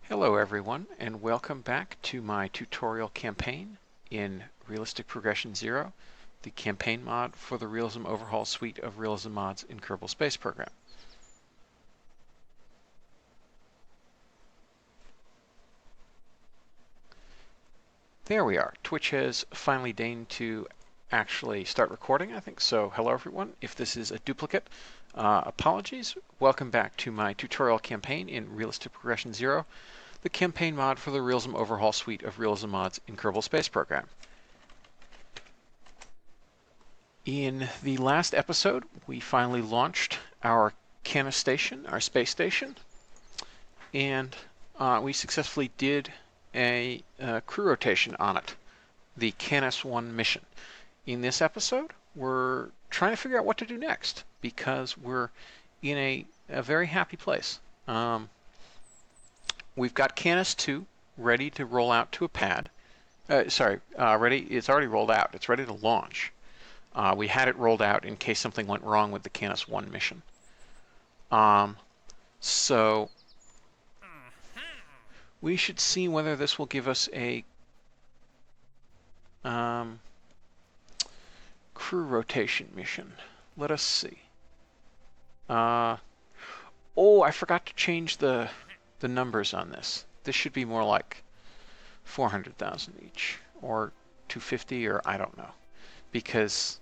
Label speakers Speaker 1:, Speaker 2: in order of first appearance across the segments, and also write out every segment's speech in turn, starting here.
Speaker 1: Hello everyone, and welcome back to my tutorial campaign in Realistic Progression 0, the campaign mod for the Realism Overhaul suite of realism mods in Kerbal Space Program. There we are. Twitch has finally deigned to actually start recording, I think. So hello everyone. If this is a duplicate, apologies. Welcome back to my tutorial campaign in Realistic Progression 0, the campaign mod for the Realism Overhaul suite of realism mods in Kerbal Space Program. In the last episode, we finally launched our Canis station, our space station, and we successfully did a crew rotation on it, the Canis 1 mission. In this episode, we're trying to figure out what to do next because we're in a very happy place. We've got Canis 2 ready to roll out to a pad. It's already rolled out. It's ready to launch. We had it rolled out in case something went wrong with the Canis 1 mission. So we should see whether this will give us a crew rotation mission. Let us see. Oh, I forgot to change the numbers on this. This should be more like 400,000 each, or 250, or I don't know. Because,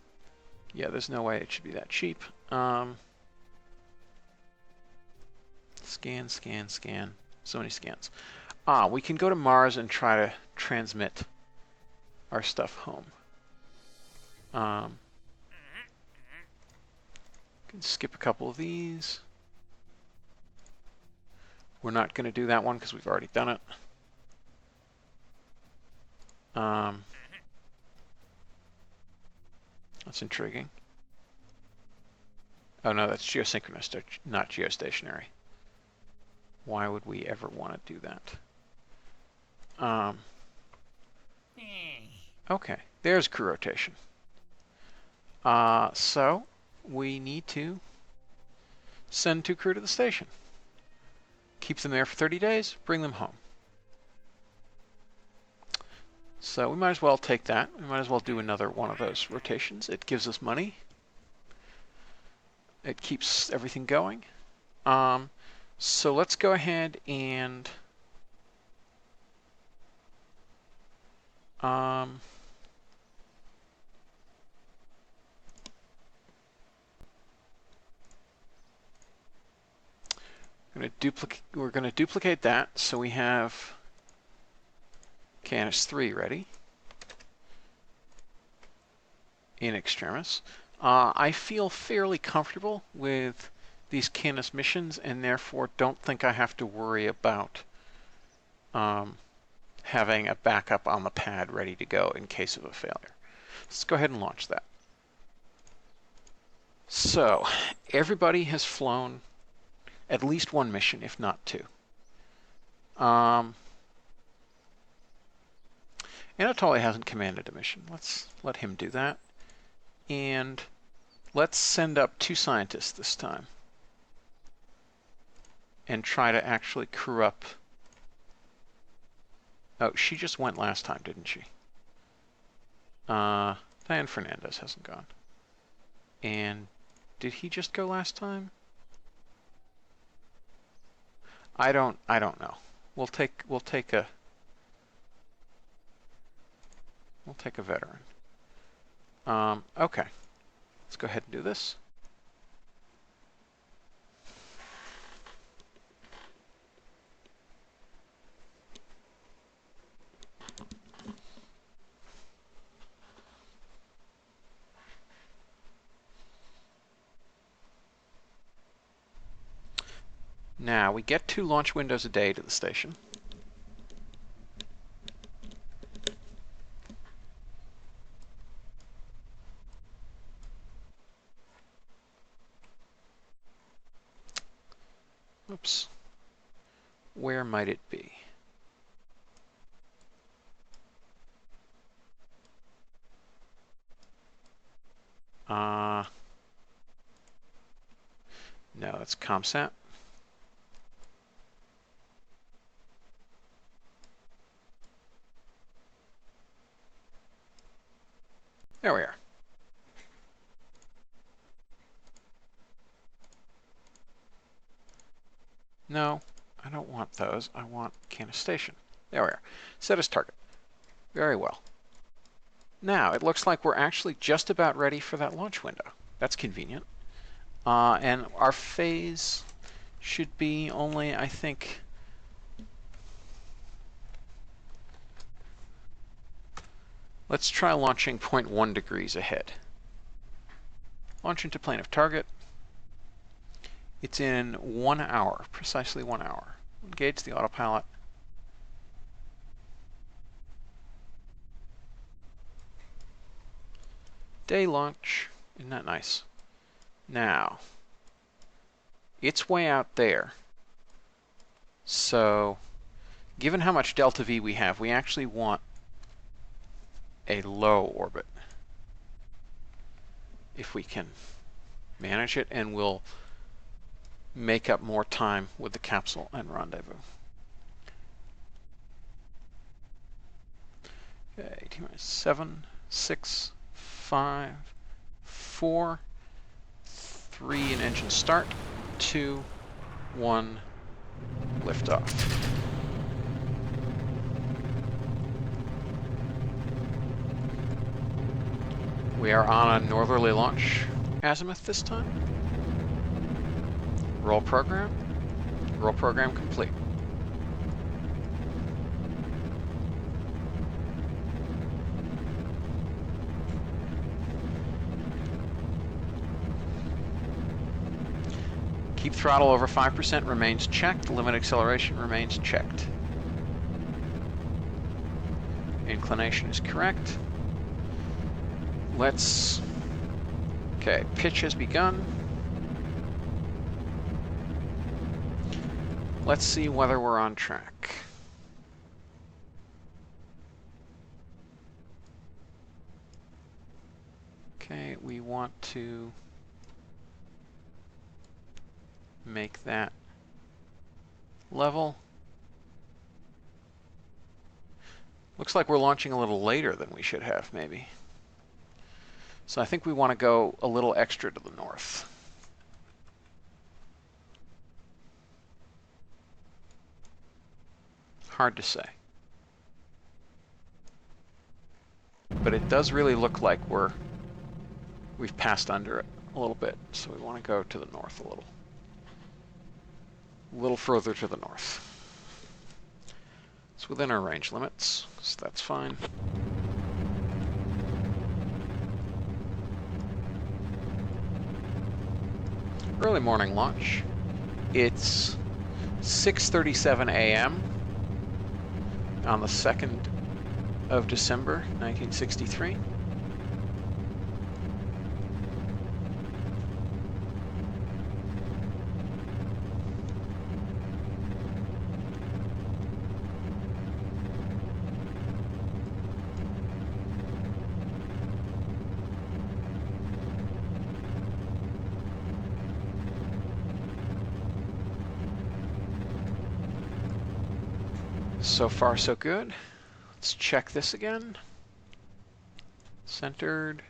Speaker 1: yeah, there's no way it should be that cheap. Scan. So many scans. We can go to Mars and try to transmit our stuff home. Can skip a couple of these. We're not going to do that one because we've already done it. That's intriguing. Oh no, that's geosynchronous, not geostationary. Why would we ever want to do that? Okay, there's crew rotation. So we need to send 2 crew to the station. Keep them there for 30 days, bring them home. So we might as well take that. We might as well do another one of those rotations. It gives us money. It keeps everything going. So let's go ahead and we're going to duplicate that, so we have Canis 3 ready in extremis. I feel fairly comfortable with these Canis missions, and therefore don't think I have to worry about having a backup on the pad ready to go in case of a failure. Let's go ahead and launch that. So everybody has flown at least 1 mission, if not 2. Anatoly hasn't commanded a mission. Let's let him do that. And let's send up 2 scientists this time and try to actually crew up. Oh, she just went last time, didn't she? Diane Fernandez hasn't gone. And did he just go last time? I don't know. We'll take a veteran. Okay. Let's go ahead and do this. Now, we get 2 launch windows a day to the station. Oops. Where might it be? No, it's ComSat. There we are. No, I don't want those. I want Canistation. There we are. Set as target. Very well. Now, it looks like we're actually just about ready for that launch window. That's convenient. And our phase should be only, I think, let's try launching 0.1 degrees ahead. Launch into plane of target. It's in 1 hour, precisely 1 hour. Engage the autopilot. Day launch. Isn't that nice? Now, it's way out there. So, given how much delta V we have, we actually want a low orbit. If we can manage it, and we'll make up more time with the capsule and rendezvous. Okay, T-minus 7, 6, 5, 4, 3, and engine start, 2, 1, liftoff. We are on a northerly launch azimuth this time. Roll program. Roll program complete. Keep throttle over 5% remains checked. Limit acceleration remains checked. Inclination is correct. Let's... Okay, pitch has begun. Let's see whether we're on track. Okay, we want to make that level. Looks like we're launching a little later than we should have, maybe. So I think we want to go a little extra to the north. Hard to say. But it does really look like we've passed under it a little bit, so we want to go to the north a little. A little further to the north. It's within our range limits, so that's fine. Early morning launch. It's 6:37 a.m. on the 2nd of December, 1963. So far, so good. Let's check this again. Centered.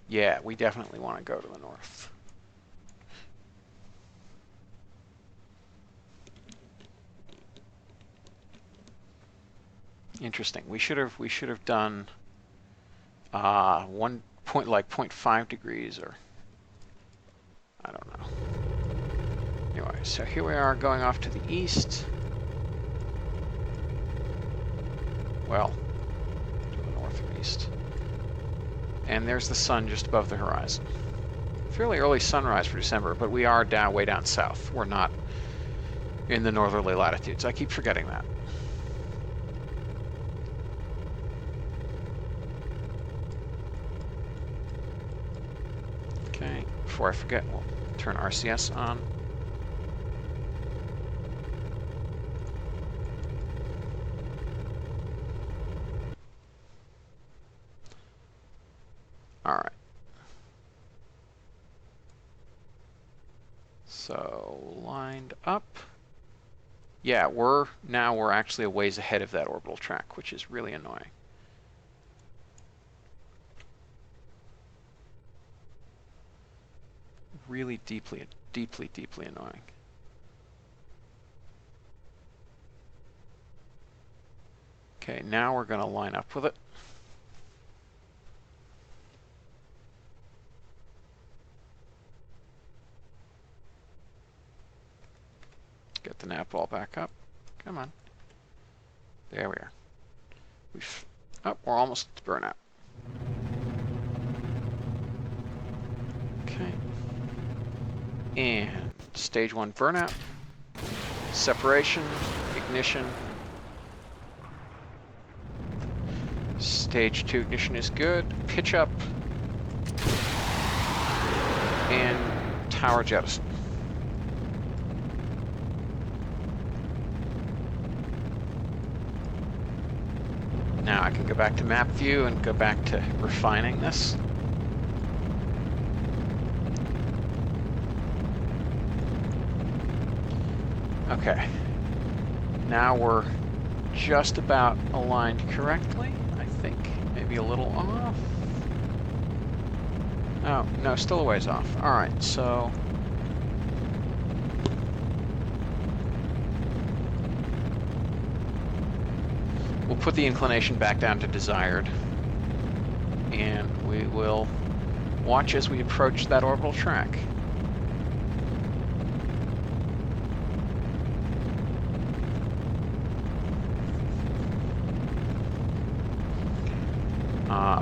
Speaker 1: Yeah, we definitely want to go to the north. Interesting. We should have done 1 point, like 0.5 degrees, or I don't know. Anyway, so here we are going off to the east. Well, to the north and east. And there's the sun just above the horizon. Fairly early sunrise for December, but we are way down south. We're not in the northerly latitudes. I keep forgetting that. Okay, before I forget, we'll turn RCS on. All right. So lined up. Yeah, we're actually a ways ahead of that orbital track, which is really annoying. really deeply, deeply, deeply annoying. Okay, now we're going to line up with it. Get the nav ball back up. Come on. There we are. We're almost to burnout. Okay. And stage 1 burnout. Separation, ignition. Stage 2 ignition is good. Pitch up. And tower jettison. Now I can go back to map view and go back to refining this. Okay. Now we're just about aligned correctly, I think. Maybe a little off. Oh, no, still a ways off. All right, so we'll put the inclination back down to desired, and we will watch as we approach that orbital track.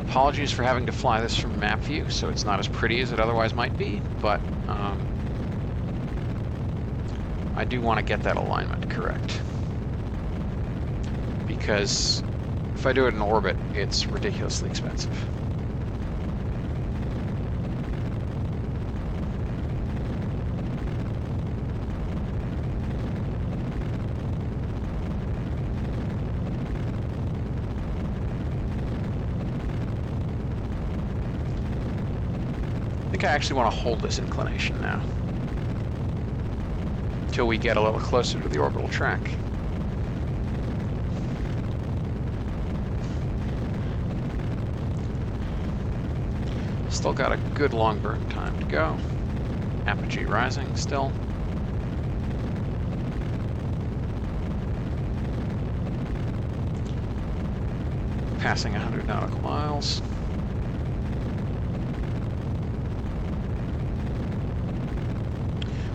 Speaker 1: Apologies for having to fly this from map view, so it's not as pretty as it otherwise might be, but I do want to get that alignment correct. Because if I do it in orbit, it's ridiculously expensive. I think I actually want to hold this inclination now until we get a little closer to the orbital track. Still got a good long burn time to go. Apogee rising still. Passing 100 nautical miles.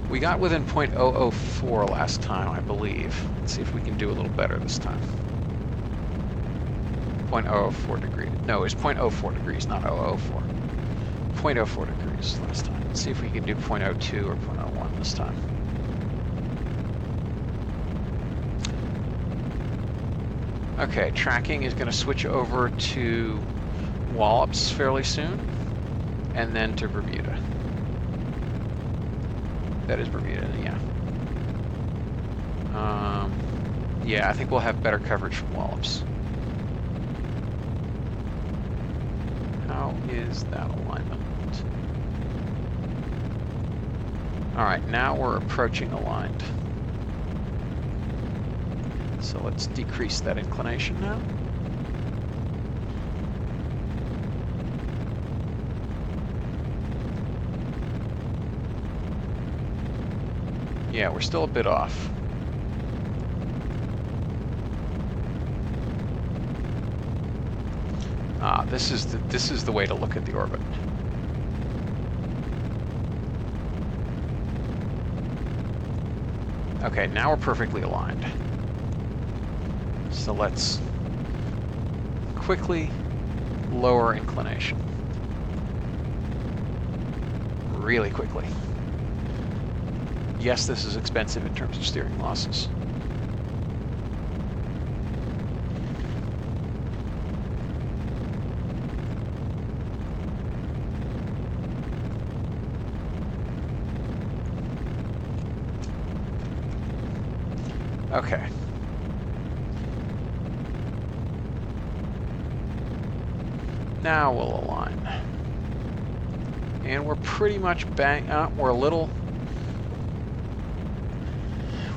Speaker 1: We got within 0.004 last time, I believe. Let's see if we can do a little better this time. 0.004 degrees. No, it's 0.04 degrees, not 004. 0.04 degrees last time. Let's see if we can do 0.02 or 0.01 this time. Okay, tracking is going to switch over to Wallops fairly soon, and then to Bermuda. That is Bermuda, yeah. Yeah, I think we'll have better coverage from Wallops. How is that alignment? All right, now we're approaching aligned. So let's decrease that inclination now. Yeah, we're still a bit off. This is the way to look at the orbit. Okay, now we're perfectly aligned. So let's quickly lower inclination. Really quickly. Yes, this is expensive in terms of steering losses. Okay. Now we'll align. And we're pretty much we're a little...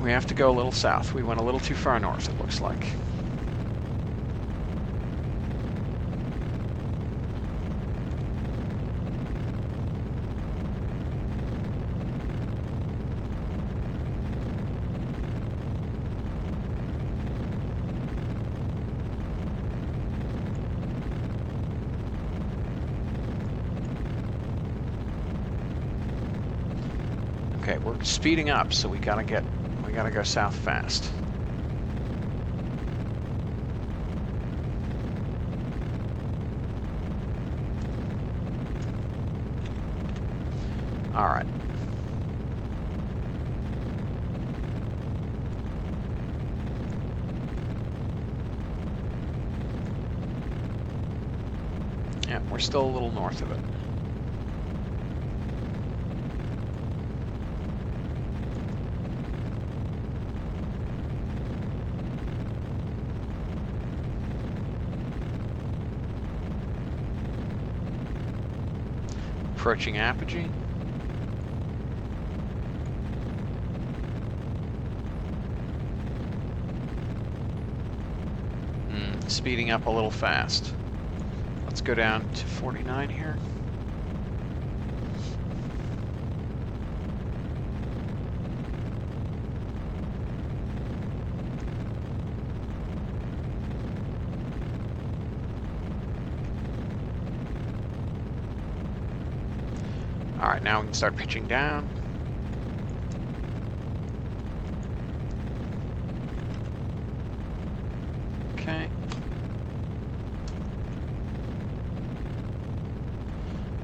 Speaker 1: We have to go a little south. We went a little too far north, it looks like. Okay, we're speeding up, so we gotta go south fast. All right. Yeah, we're still a little north of it. Approaching apogee. Speeding up a little fast. Let's go down to 49 here. All right, now we can start pitching down. Okay.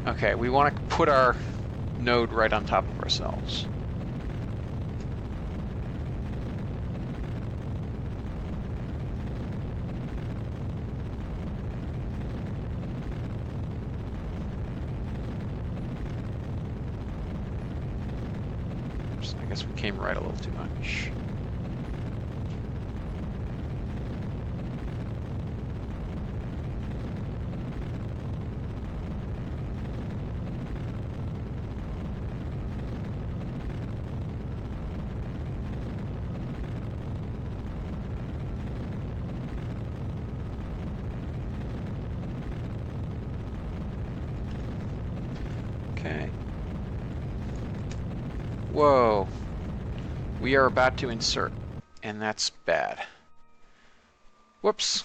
Speaker 1: Okay, we want to put our node right on top of ourselves. Oops, I guess we came right a little too much. Okay. Whoa. We are about to insert, and that's bad. Whoops.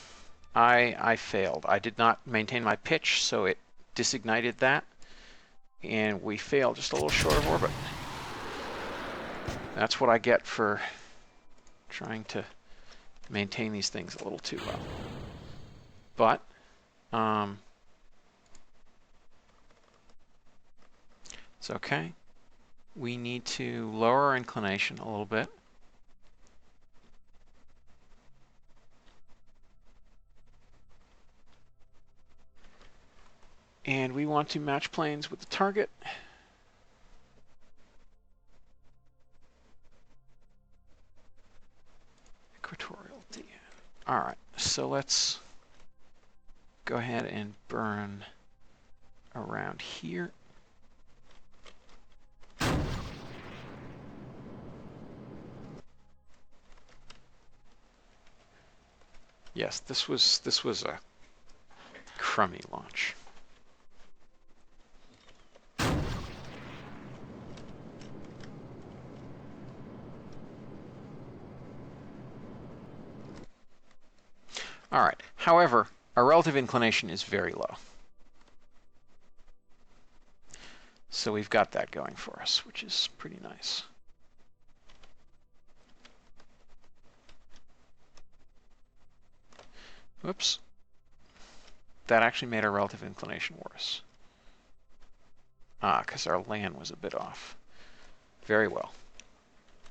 Speaker 1: I failed. I did not maintain my pitch, so it disignited that, and we failed just a little short of orbit. That's what I get for trying to maintain these things a little too well. But, it's okay. We need to lower our inclination a little bit. And we want to match planes with the target. Equatorial DN. All right, so let's go ahead and burn around here. Yes, this was a crummy launch. All right. However, our relative inclination is very low. So we've got that going for us, which is pretty nice. Whoops. That actually made our relative inclination worse. Because our land was a bit off. Very well.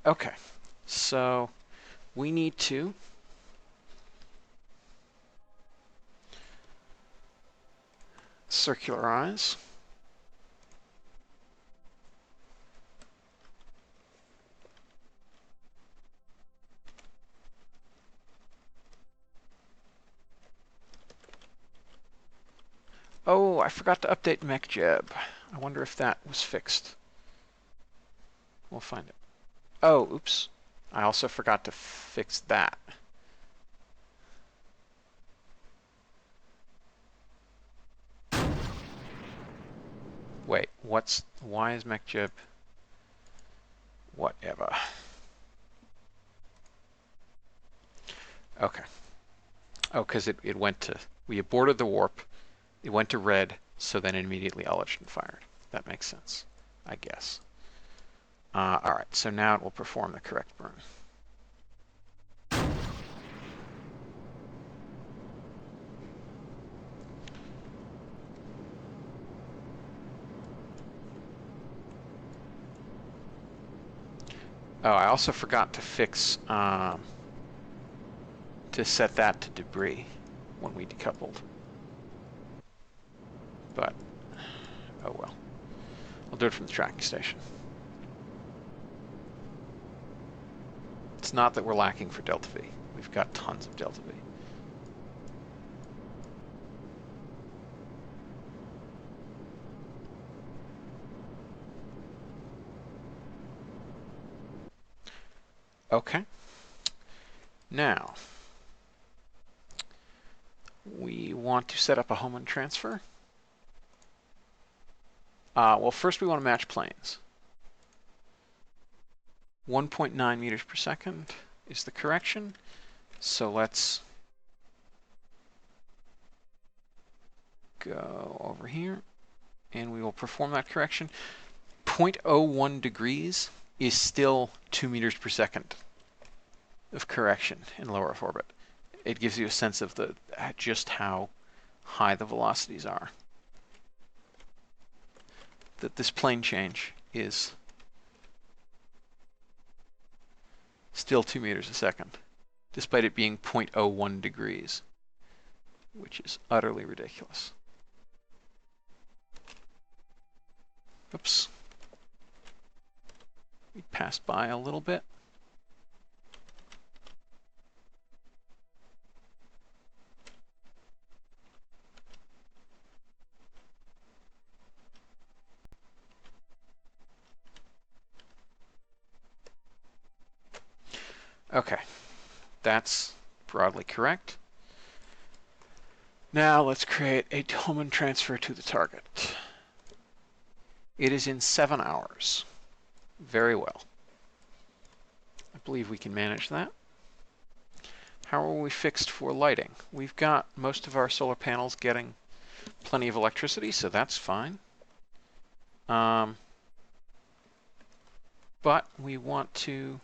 Speaker 1: Okay, so we need to circularize. Oh, I forgot to update MechJeb. I wonder if that was fixed. We'll find it. Oh, oops. I also forgot to fix that. Wait, why is MechJeb? Whatever. Okay. Oh, because it went to, we aborted the warp, it went to red, so then it immediately ullaged and fired. That makes sense, I guess. All right, so now it will perform the correct burn. Oh, I also forgot to fix, to set that to debris when we decoupled. But, oh well. I'll do it from the tracking station. It's not that we're lacking for delta V. We've got tons of delta V. Okay. Now, we want to set up a Hohmann transfer. Well, first we want to match planes. 1.9 meters per second is the correction. So let's go over here, and we will perform that correction. 0.01 degrees is still 2 meters per second of correction in low Earth orbit. It gives you a sense of just how high the velocities are. That this plane change is still 2 meters a second, despite it being 0.01 degrees, which is utterly ridiculous. Oops. We passed by a little bit. Okay, that's broadly correct. Now let's create a Hohmann transfer to the target. It is in 7 hours. Very well. I believe we can manage that. How are we fixed for lighting? We've got most of our solar panels getting plenty of electricity, so that's fine. But we want to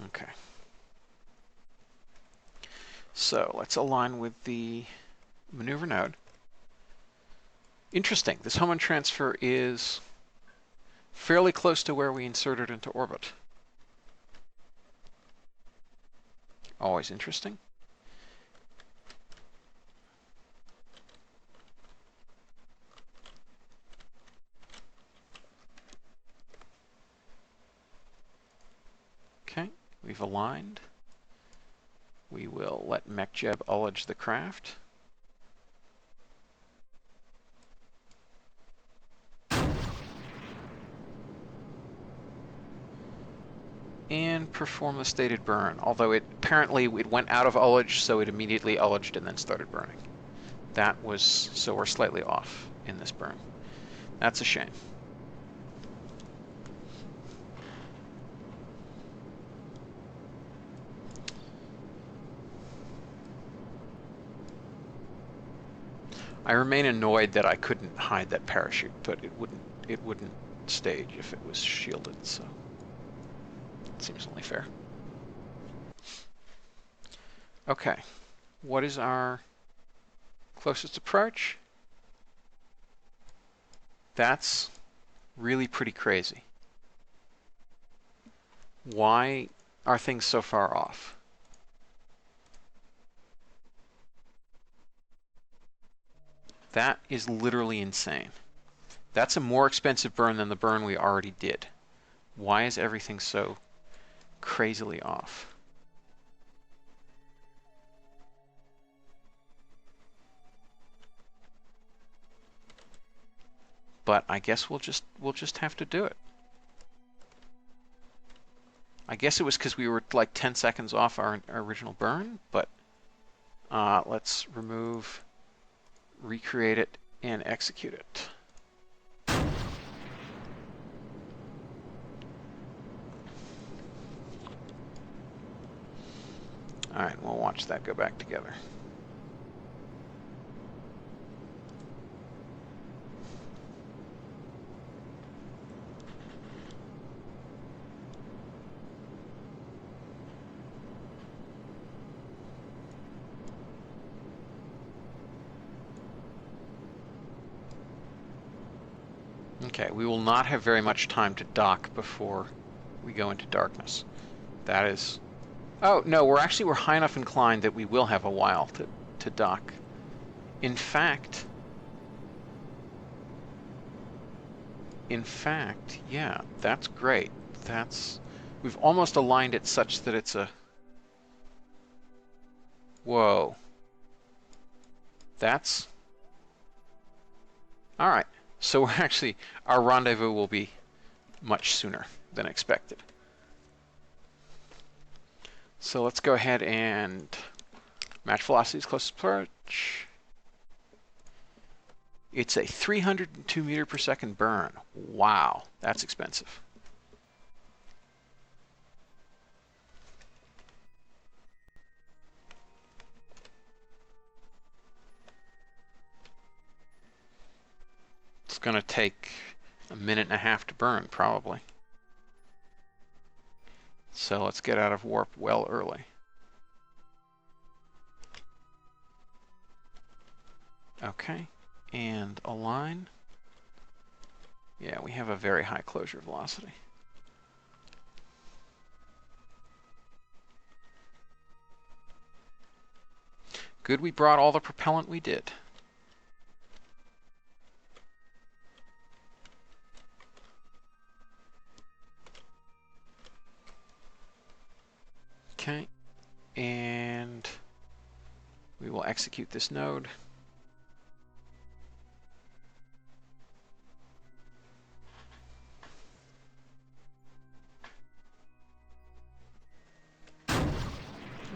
Speaker 1: okay. So let's align with the maneuver node. Interesting, this Hohmann transfer is fairly close to where we inserted into orbit. Always interesting. Okay, we've aligned. We will let MechJeb ullage the craft. And perform the stated burn, although apparently it went out of ullage, so it immediately ullaged and then started burning. So we're slightly off in this burn. That's a shame. I remain annoyed that I couldn't hide that parachute, but it wouldn't stage if it was shielded, so it seems only fair. Okay, what is our closest approach? That's really pretty crazy. Why are things so far off? That is literally insane. That's a more expensive burn than the burn we already did. Why is everything so crazily off? But I guess we'll just have to do it. I guess it was because we were like 10 seconds off our original burn, but let's recreate it and execute it. All right, we'll watch that go back together. Okay, we will not have very much time to dock before we go into darkness. That is... Oh, no, we're high enough inclined that we will have a while to dock. In fact, yeah, that's great. We've almost aligned it such that it's a... Whoa. That's... All right. So our rendezvous will be much sooner than expected. So let's go ahead and match velocities closest approach. It's a 302 meter per second burn. Wow, that's expensive. It's going to take a minute and a half to burn, probably. So let's get out of warp well early. Okay, and align. Yeah, we have a very high closure velocity. Good we brought all the propellant we did. Okay, and we will execute this node.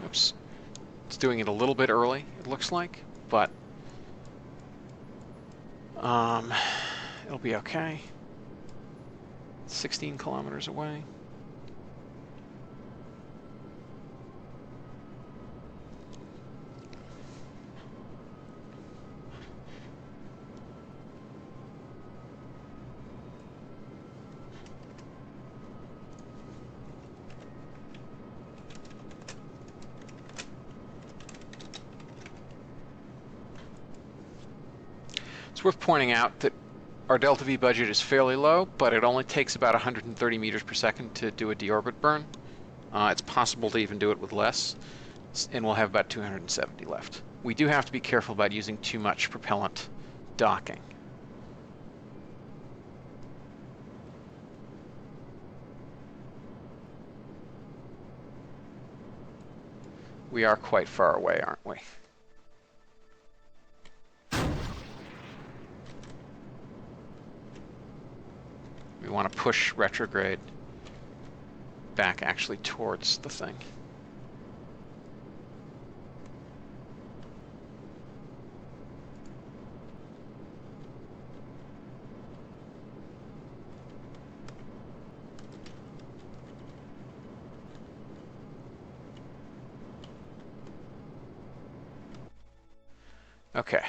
Speaker 1: Oops. It's doing it a little bit early, it looks like, but it'll be okay. 16 kilometers away. It's worth pointing out that our delta V budget is fairly low, but it only takes about 130 meters per second to do a deorbit burn. It's possible to even do it with less, and we'll have about 270 left. We do have to be careful about using too much propellant docking. We are quite far away, aren't we? We want to push retrograde back actually towards the thing. Okay.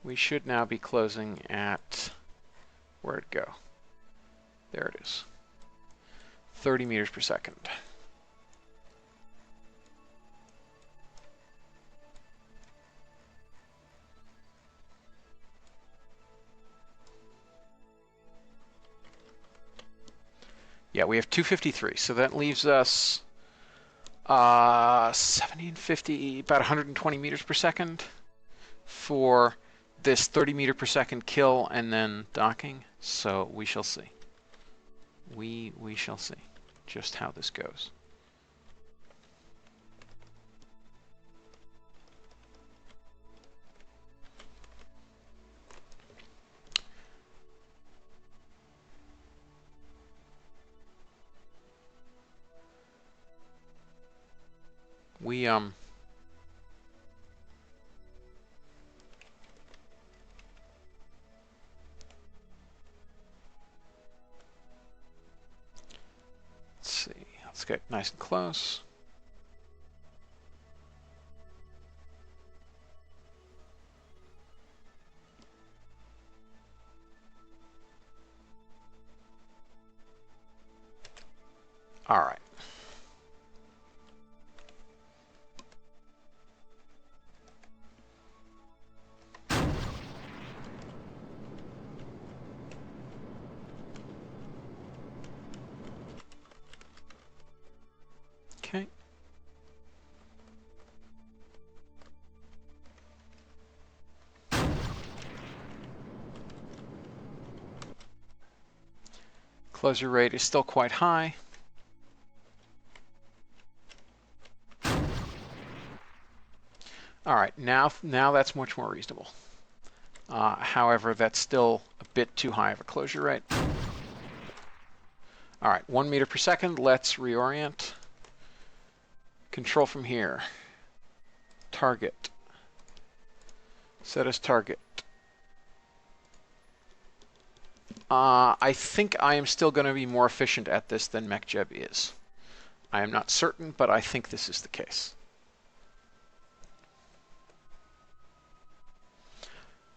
Speaker 1: We should now be closing at, where'd it go? There it is. 30 meters per second. Yeah, we have 253, so that leaves us 70 and 50, about 120 meters per second for this 30 meter per second kill and then docking. So we shall see. We shall see just how this goes. get nice and close. All right. Okay. Closure rate is still quite high. All right, now that's much more reasonable. However, that's still a bit too high of a closure rate. All right, 1 meter per second. Let's reorient. Control from here. Target. Set as target. I think I am still going to be more efficient at this than MechJeb is. I am not certain, but I think this is the case.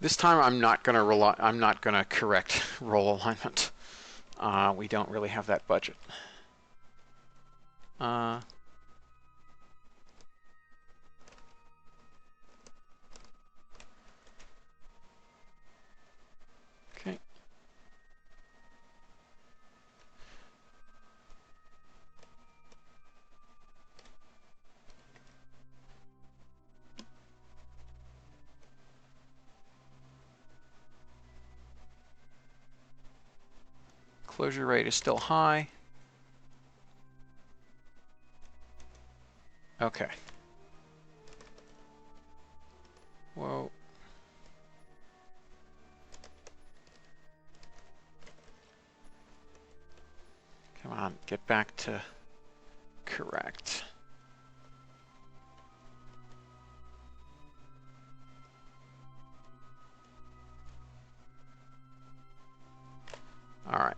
Speaker 1: This time I'm not going to correct roll alignment. We don't really have that budget. Okay. Closure rate is still high. Okay. Whoa. Come on, get back to correct. All right.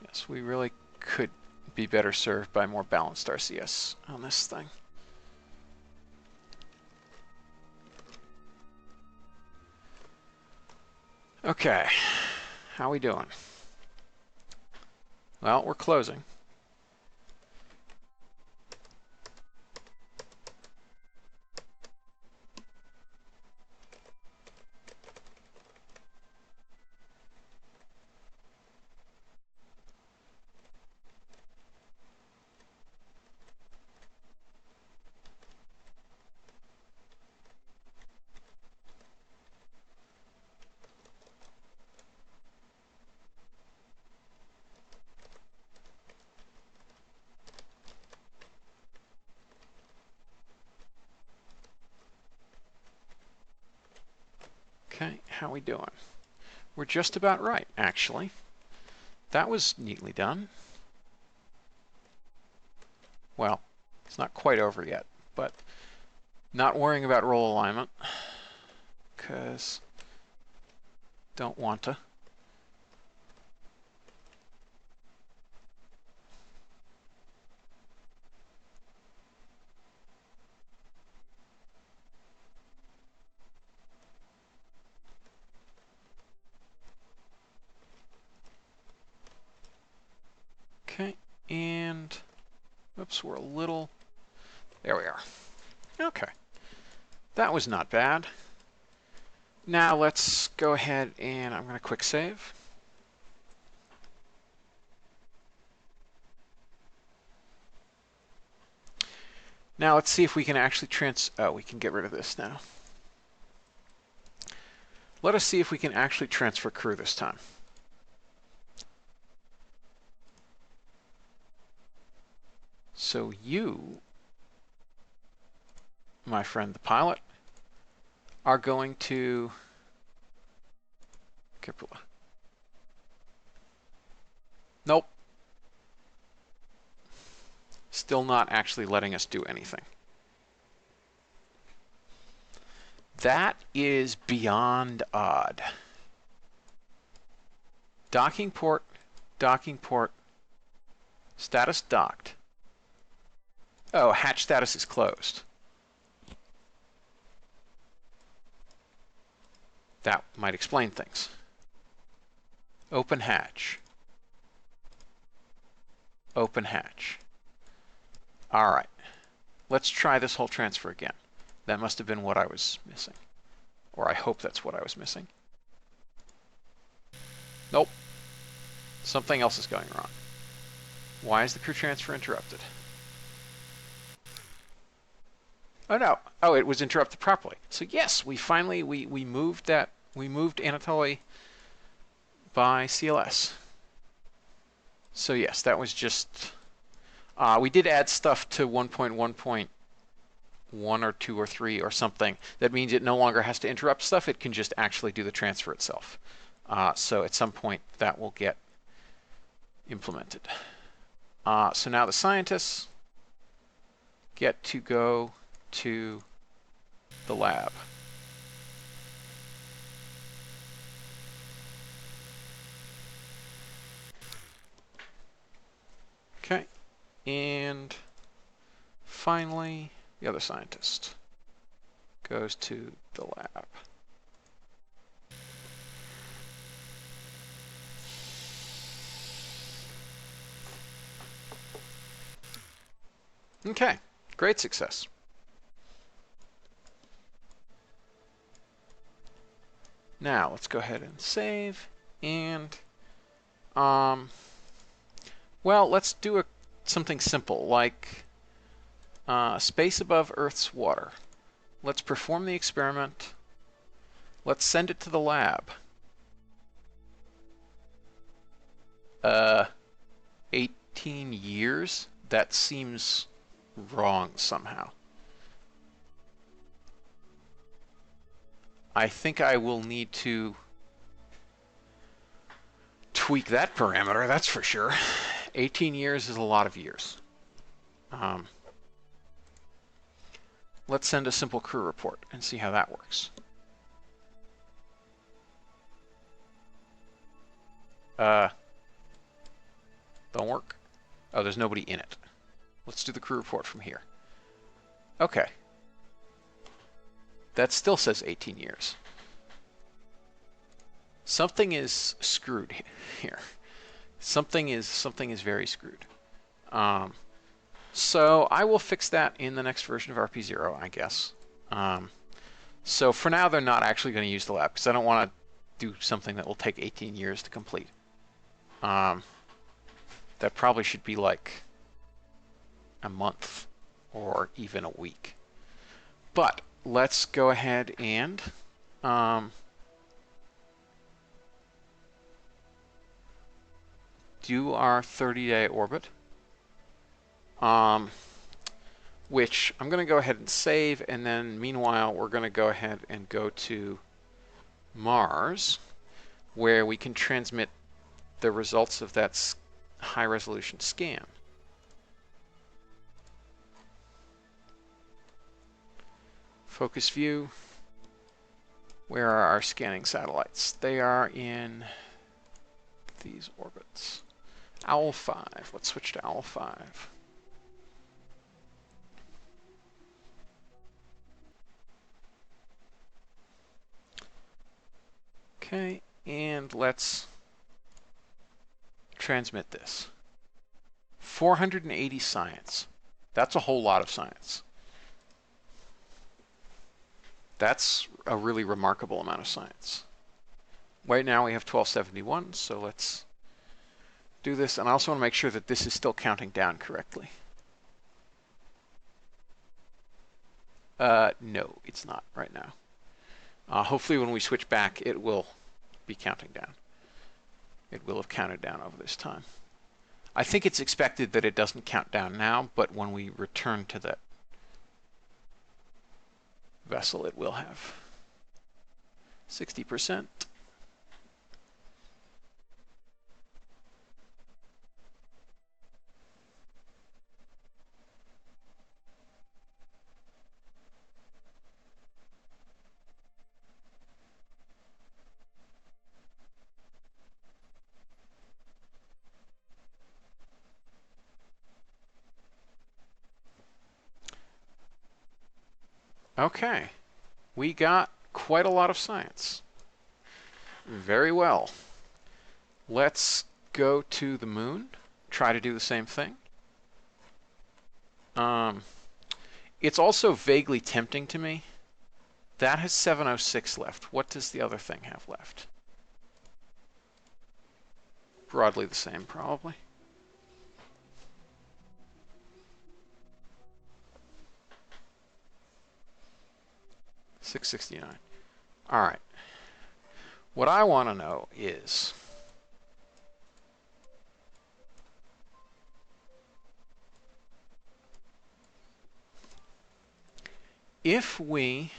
Speaker 1: Yes, we really could be better served by more balanced RCS on this thing. Okay, how we doing? Well, we're closing. Okay, how we doing? We're just about right, actually. That was neatly done. Well, it's not quite over yet, but not worrying about roll alignment, because don't want to. Okay, and oops, we're a little, there we are. Okay, that was not bad. Now let's go ahead and I'm going to quick save. Now let's see if we can actually we can get rid of this now. Let us see if we can actually transfer crew this time. So you, my friend the pilot, are going to Cupola. Nope. Still not actually letting us do anything. That is beyond odd. Docking port, status docked. Oh, hatch status is closed. That might explain things. Open hatch. Open hatch. All right. Let's try this whole transfer again. That must have been what I was missing. Or I hope that's what I was missing. Nope. Something else is going wrong. Why is the crew transfer interrupted? Oh no. Oh, it was interrupted properly. So yes, we finally we moved Anatoly by CLS. So yes, that was just we did add stuff to 1.1.1 or 2 or 3 or something. That means it no longer has to interrupt stuff. It can just actually do the transfer itself. So at some point that will get implemented. So now the scientists get to go to the lab. Okay, and finally the other scientist goes to the lab. Okay, great success. Now let's go ahead and save, and well, let's do something simple like space above Earth's water. Let's perform the experiment. Let's send it to the lab. 18 years? That seems wrong somehow. I think I will need to tweak that parameter, that's for sure. 18 years is a lot of years. Let's send a simple crew report and see how that works. Don't work. Oh, there's nobody in it. Let's do the crew report from here. Okay. That still says 18 years. Something is screwed here. Something is very screwed. So I will fix that in the next version of RP-0, I guess. So for now, they're not actually going to use the lab because I don't want to do something that will take 18 years to complete. That probably should be like a month or even a week. But let's go ahead and do our 30-day orbit, which I'm going to go ahead and save, and then meanwhile we're going to go ahead and go to Mars, where we can transmit the results of that high-resolution scan. Focus view. Where are our scanning satellites? They are in these orbits. Owl 5. Let's switch to Owl 5. Okay, and let's transmit this. 480 science. That's a whole lot of science. That's a really remarkable amount of science. Right now we have 1271, so let's do this. And I also want to make sure that this is still counting down correctly. No, it's not right now. Hopefully when we switch back, it will be counting down. It will have counted down over this time. I think it's expected that it doesn't count down now, but when we return to that vessel, it will have 60%. Okay, we got quite a lot of science. Very well. Let's go to the moon, try to do the same thing. It's also vaguely tempting to me. That has 706 left. What does the other thing have left? Broadly the same, probably. $669. All right. What I want to know is if we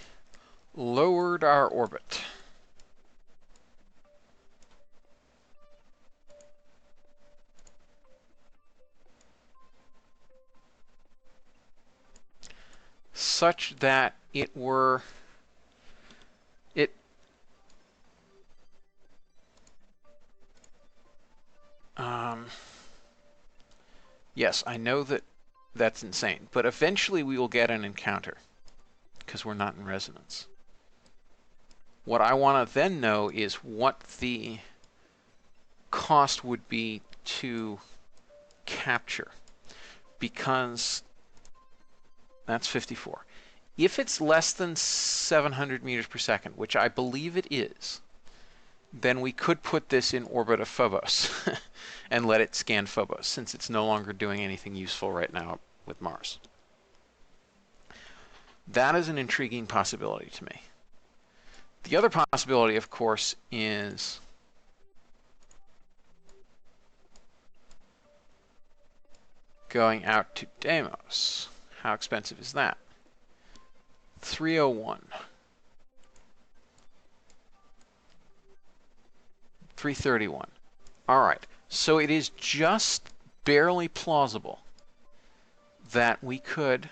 Speaker 1: lowered our orbit such that it were yes, I know that that's insane, but eventually we will get an encounter because we're not in resonance. What I want to then know is what the cost would be to capture, because that's 54. If it's less than 700 meters per second, which I believe it is, then we could put this in orbit of Phobos and let it scan Phobos, since it's no longer doing anything useful right now with Mars. That is an intriguing possibility to me. The other possibility, of course, is going out to Deimos. How expensive is that? 301. 331. All right. So it is just barely plausible that we could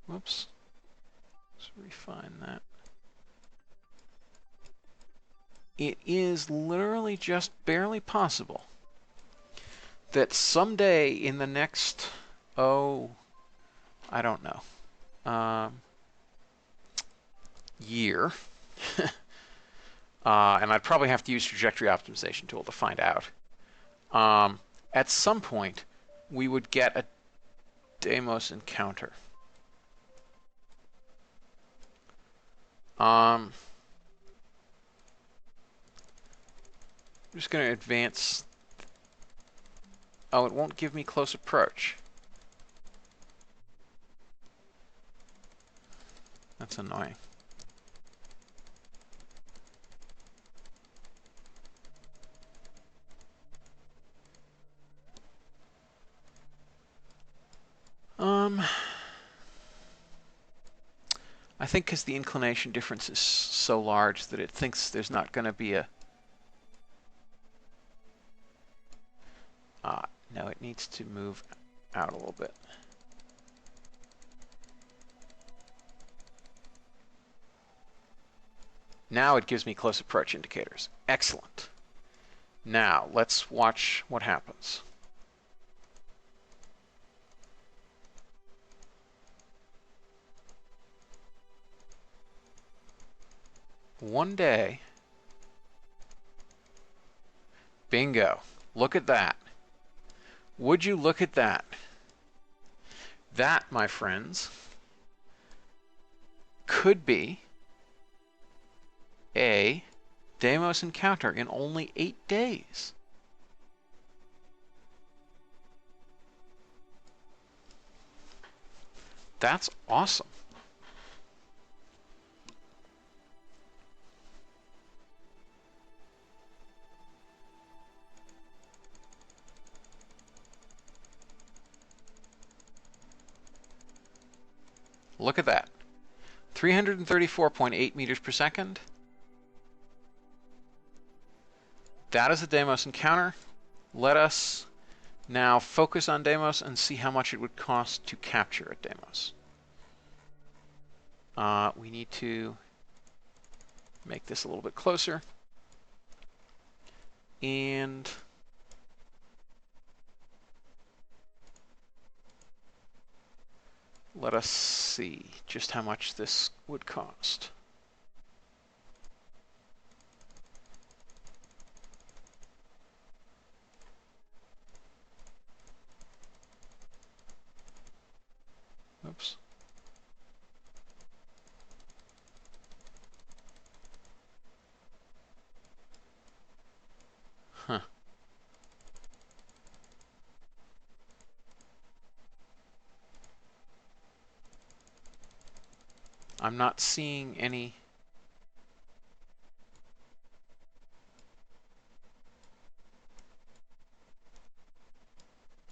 Speaker 1: whoops. Let's refine that. It is literally just barely possible that someday in the next, I don't know, year, and I'd probably have to use trajectory optimization tool to find out. At some point, we would get a Deimos encounter. I'm just going to advance. Oh, it won't give me close approach. That's annoying. I think because the inclination difference is so large that it thinks there's not going to be a... no, it needs to move out a little bit. Now it gives me close approach indicators. Excellent. Now, let's watch what happens. One day, bingo, look at that. Would you look at that? That, my friends, could be a Deimos encounter in only 8 days. That's awesome. Look at that. 334.8 meters per second. That is a Deimos encounter. Let us now focus on Deimos and see how much it would cost to capture at Deimos. We need to make this a little bit closer. And let us see just how much this would cost. Oops. Huh. I'm not seeing any.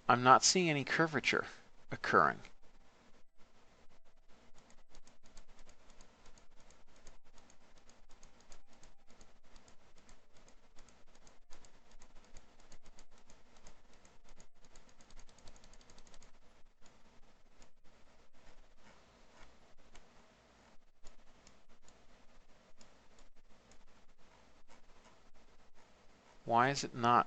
Speaker 1: I'm not seeing any curvature occurring. Why is it not?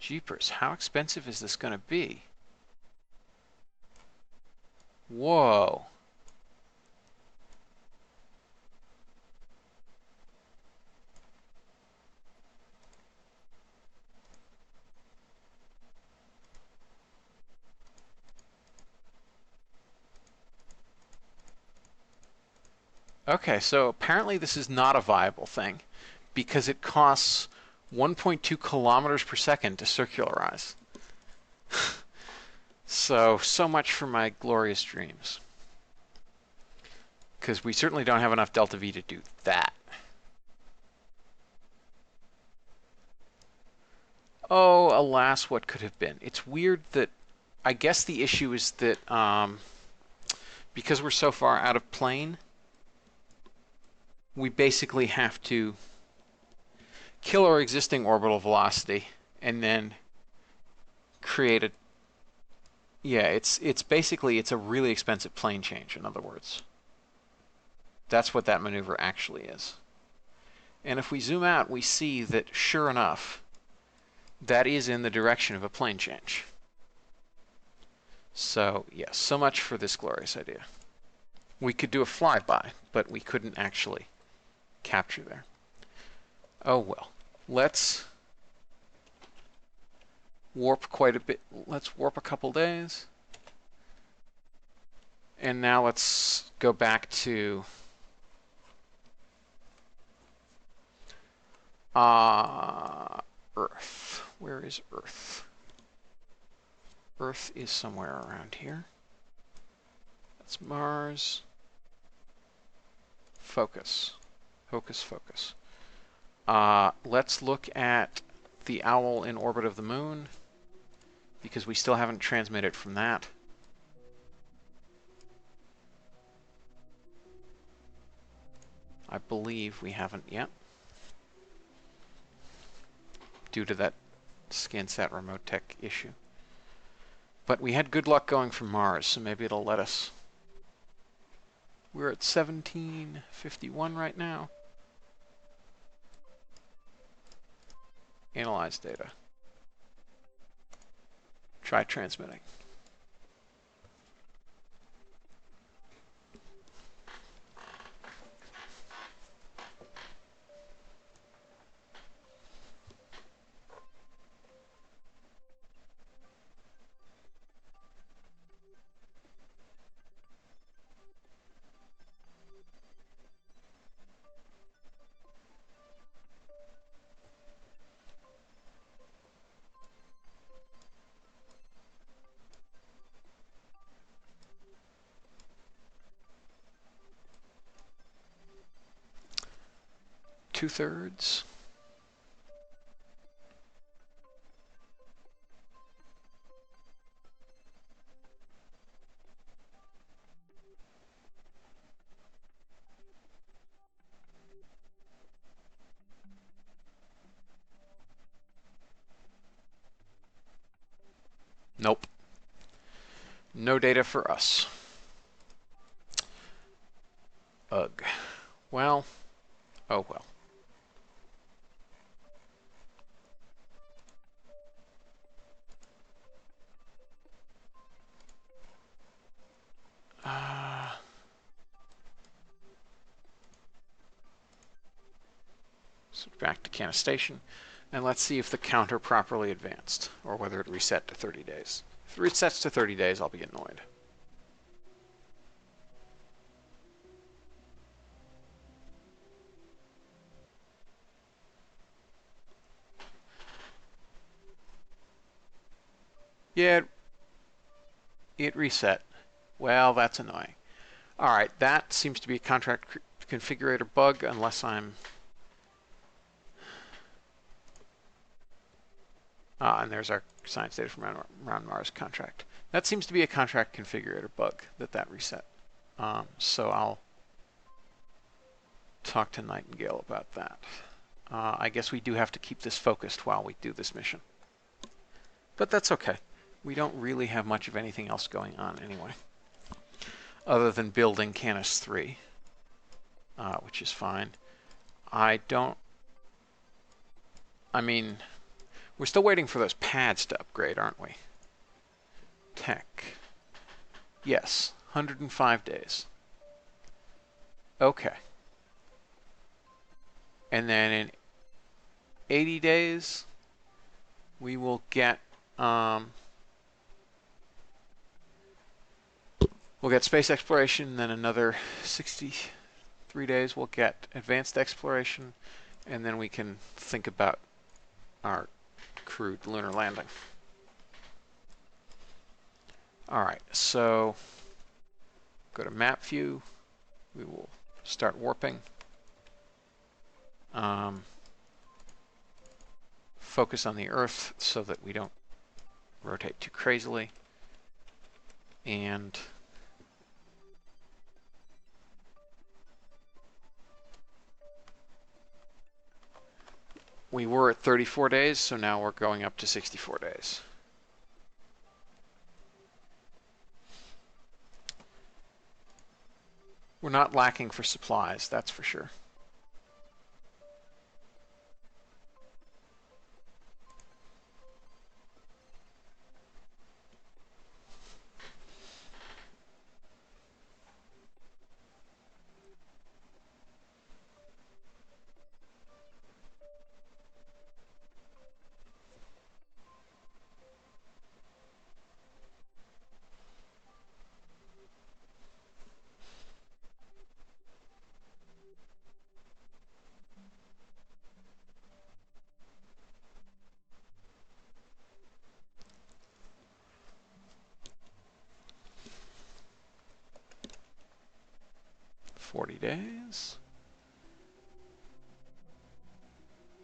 Speaker 1: Jeepers, how expensive is this going to be? Whoa. Okay, so apparently this is not a viable thing because it costs 1.2 kilometers per second to circularize. So much for my glorious dreams. Because we certainly don't have enough delta V to do that. Oh, alas, what could have been? It's weird that, I guess the issue is that because we're so far out of plane, we basically have to kill our existing orbital velocity and then create a. Yeah, it's basically it's a really expensive plane change, in other words. That's what that maneuver actually is. And if we zoom out, we see that sure enough, that is in the direction of a plane change. So yes, so much for this glorious idea. We could do a flyby, but we couldn't actually capture there. Oh well. Let's warp quite a bit. Let's warp a couple days. And now let's go back to Earth. Where is Earth? Earth is somewhere around here. That's Mars. Focus. Hocus focus. Let's look at the owl in orbit of the moon, because we still haven't transmitted from that. I believe we haven't yet, due to that ScanSat remote tech issue. But we had good luck going from Mars, so maybe it'll let us. We're at 1751 right now. Analyze data. Try transmitting. Two-thirds. Nope. No data for us. Ugh. Well, oh well. So back to Canis Station, and let's see if the counter properly advanced, or whether it reset to 30 days. If it resets to 30 days, I'll be annoyed. Yeah, it reset. Well, that's annoying. All right, that seems to be a contract configurator bug, unless I'm... and there's our science data from around Mars contract. That seems to be a contract configurator bug, that reset. So I'll talk to Nightingale about that. I guess we do have to keep this focused while we do this mission. But that's okay. We don't really have much of anything else going on anyway, other than building Canis 3, which is fine. I mean, we're still waiting for those pads to upgrade, aren't we? Tech. Yes, 105 days. Okay. And then in 80 days, we will get we'll get space exploration. Then another 63 days, we'll get advanced exploration, and then we can think about our crewed lunar landing. All right, so go to map view. We will start warping. Focus on the Earth so that we don't rotate too crazily. And we were at 34 days, so now we're going up to 64 days. We're not lacking for supplies, that's for sure. Days.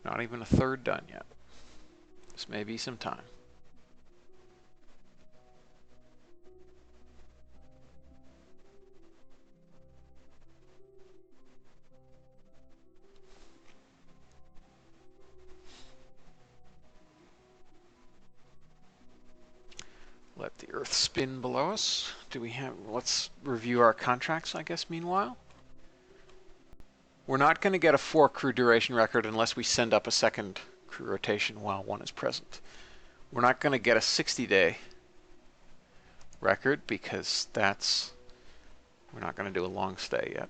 Speaker 1: Not even a third done yet. This may be some time. Let the Earth spin below us. Do we have, let's review our contracts, I guess, meanwhile. We're not going to get a 4 crew duration record unless we send up a second crew rotation while one is present. We're not going to get a 60-day record because we're not going to do a long stay yet.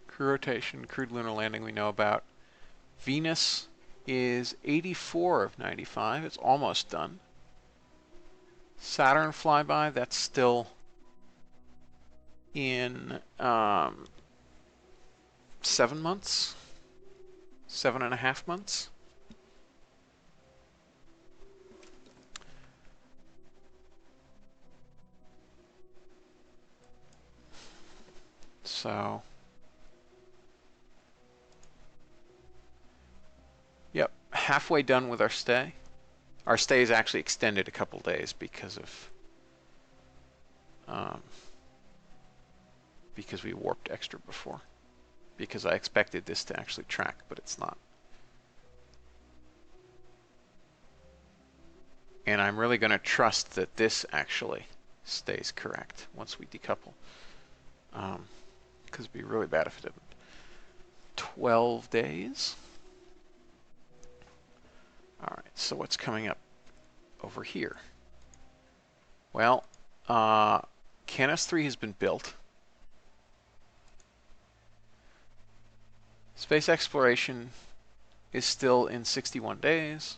Speaker 1: Crew rotation, crewed lunar landing we know about. Venus is 84 of 95. It's almost done. Saturn flyby, that's still in 7 months, 7.5 months. So, yep, halfway done with our stay. Our stay is actually extended a couple days because we warped extra before. Because I expected this to actually track, but it's not. And I'm really going to trust that this actually stays correct once we decouple. Because it'd be really bad if it didn't. 12 days. All right, so what's coming up over here? Well, Canis 3 has been built. Space exploration is still in 61 days,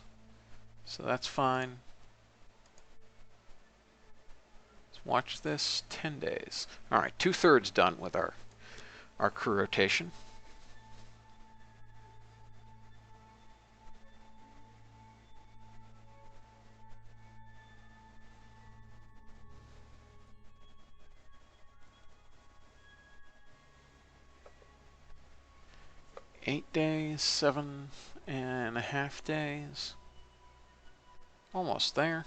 Speaker 1: so that's fine. Let's watch this, 10 days. All right, 2/3 done with our crew rotation. Eight days, 7.5 days. Almost there.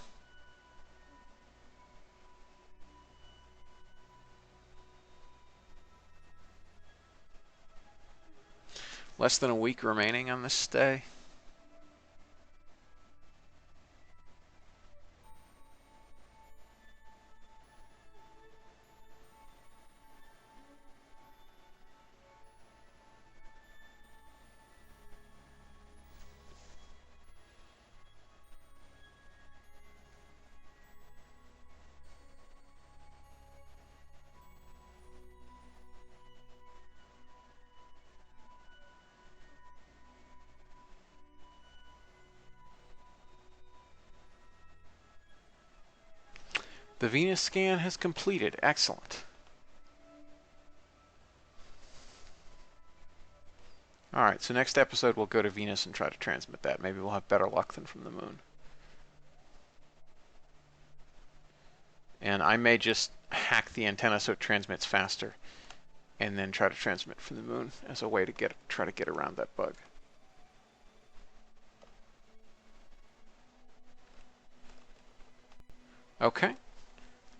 Speaker 1: Less than a week remaining on this stay. The Venus scan has completed. Excellent. Alright, so next episode we'll go to Venus and try to transmit that. Maybe we'll have better luck than from the moon. And I may just hack the antenna so it transmits faster and then try to transmit from the moon as a way to try to get around that bug. Okay,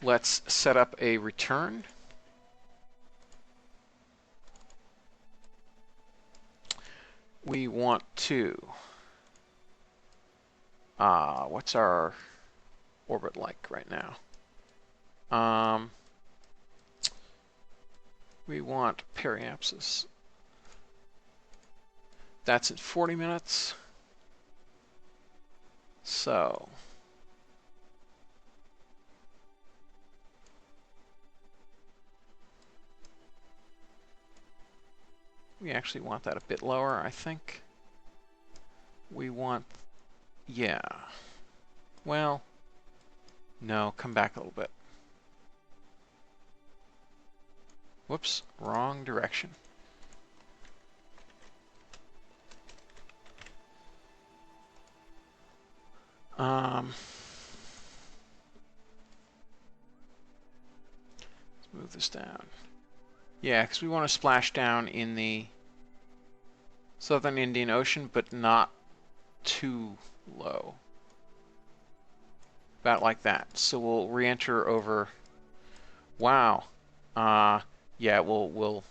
Speaker 1: let's set up a return. We want to, what's our orbit like right now? We want periapsis. That's in 40 minutes. So we actually want that a bit lower, I think. We want, yeah. Well, no, come back a little bit. Whoops, wrong direction. Let's move this down. Yeah, because we want to splash down in the southern Indian Ocean, but not too low. About like that. So we'll re-enter over. Wow. Yeah, we'll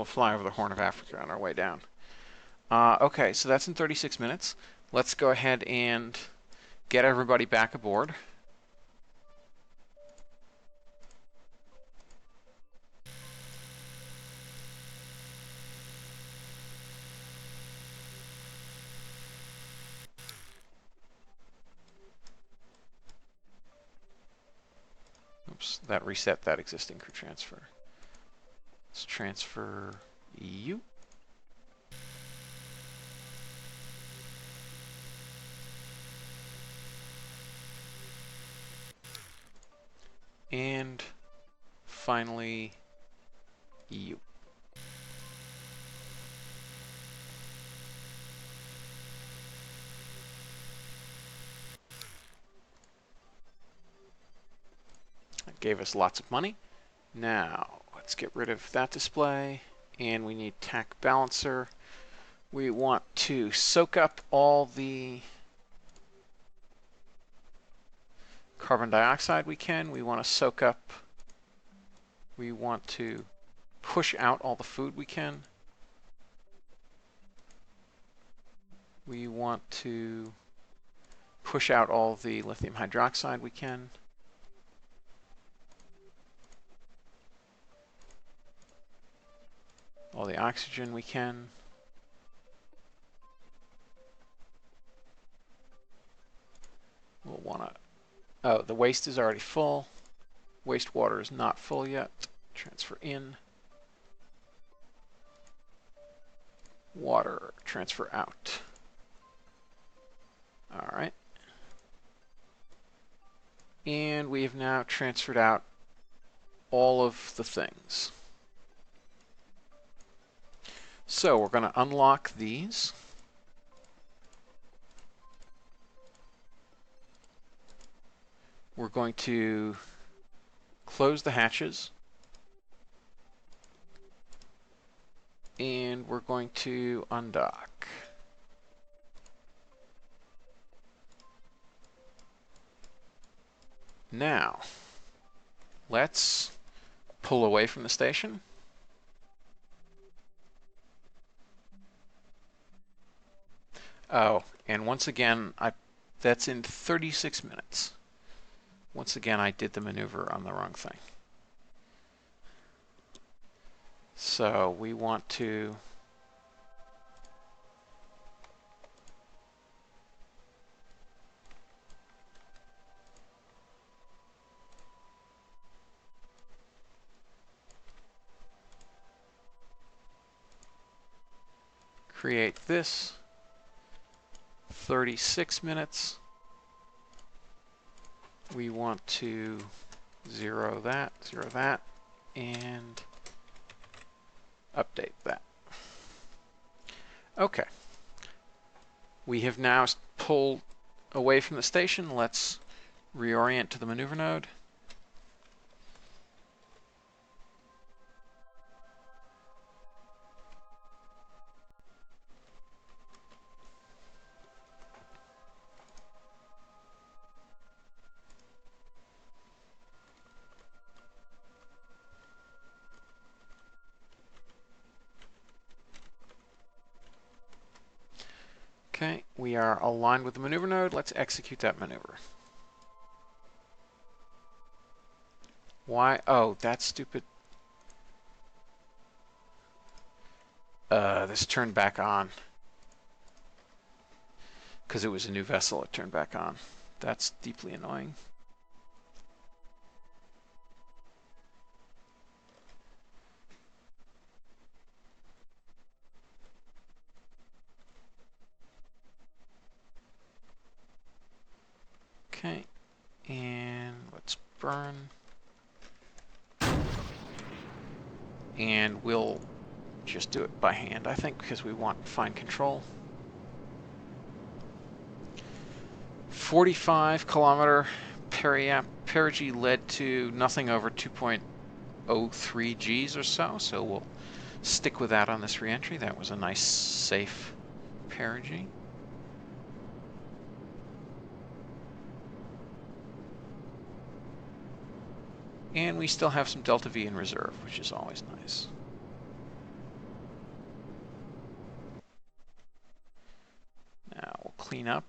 Speaker 1: fly over the Horn of Africa on our way down. Okay, so that's in 36 minutes. Let's go ahead and get everybody back aboard. Oops, that reset that existing crew transfer. Let's transfer you. And finally, you. That gave us lots of money. Now, let's get rid of that display, and we need TAC balancer. We want to soak up all the carbon dioxide we can. We want to soak up, we want to push out all the food we can. We want to push out all the lithium hydroxide we can. All the oxygen we can. We'll want to, oh, the waste is already full. Wastewater is not full yet. Transfer in. water, transfer out. All right. And we have now transferred out all of the things. So we're going to unlock these. We're going to close the hatches. And we're going to undock. Now, let's pull away from the station. Oh, and once again, that's in 36 minutes. Once again, I did the maneuver on the wrong thing. So we want to create this 36 minutes. We want to zero that, and update that. Okay. We have now pulled away from the station. Let's reorient to the maneuver node. Okay, we are aligned with the maneuver node. Let's execute that maneuver. Why? Oh, that stupid. This turned back on. Because it was a new vessel, it turned back on. That's deeply annoying. Okay, and let's burn. And we'll just do it by hand, I think, because we want fine control. 45-kilometer perigee led to nothing over 2.03 Gs or so we'll stick with that on this reentry. That was a nice, safe perigee. And we still have some delta V in reserve, which is always nice. Now we'll clean up.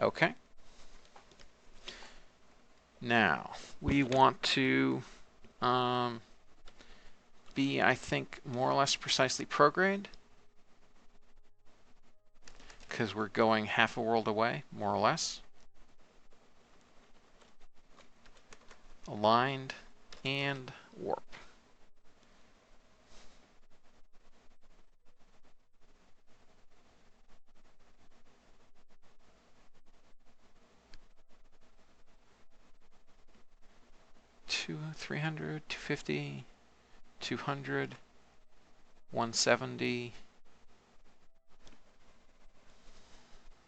Speaker 1: Okay. Now, we want to be, I think, more or less precisely prograde, because we're going half a world away, more or less. Aligned and warp. Two, 300, 250, 200, 170,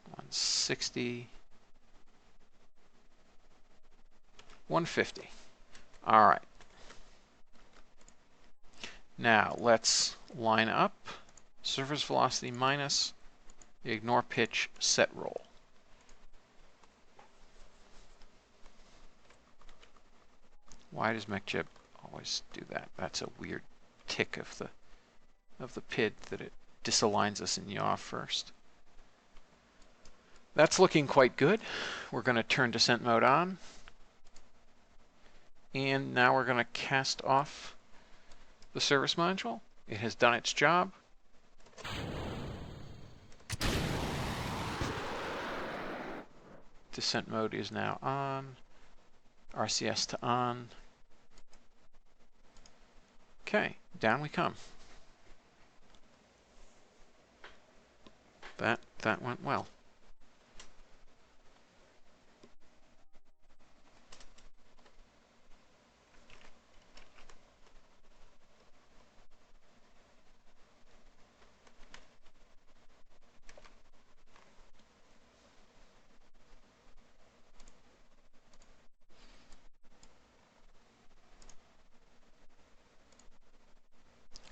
Speaker 1: 160, 150. All right. Now let's line up. Surface velocity minus, ignore pitch, set roll. Why does MechJib always do that? That's a weird tick of the PID that it disaligns us in yaw first. That's looking quite good. We're going to turn descent mode on. And now we're going to cast off the service module. It has done its job. Descent mode is now on. RCS to on. Okay, down we come. That went well.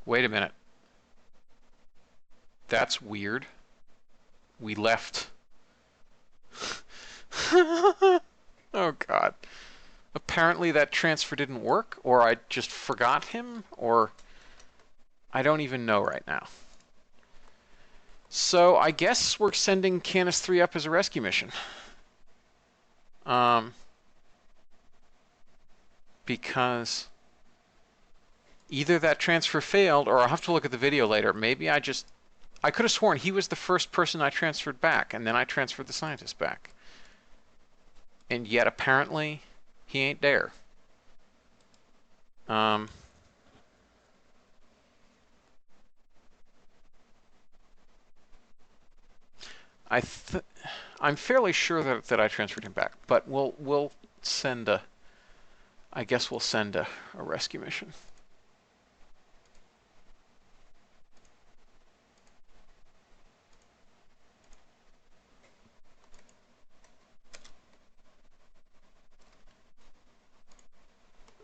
Speaker 1: Wait a minute. That's weird. We left. Oh God. Apparently that transfer didn't work, or I just forgot him, or I don't even know right now. So I guess we're sending Canis 3 up as a rescue mission. Because either that transfer failed, or I'll have to look at the video later. Maybe I could have sworn he was the first person I transferred back, and then I transferred the scientist back. And yet apparently he ain't there. I'm fairly sure that I transferred him back, but we'll send a. I guess we'll send a rescue mission.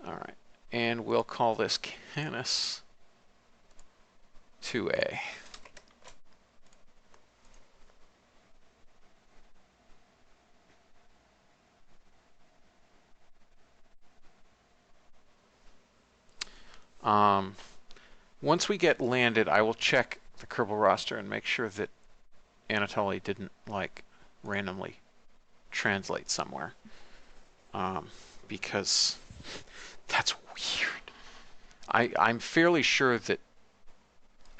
Speaker 1: All right, and we'll call this Canis 2A. Once we get landed, I will check the Kerbal roster and make sure that Anatoly didn't like randomly translate somewhere, because that's weird. I'm fairly sure that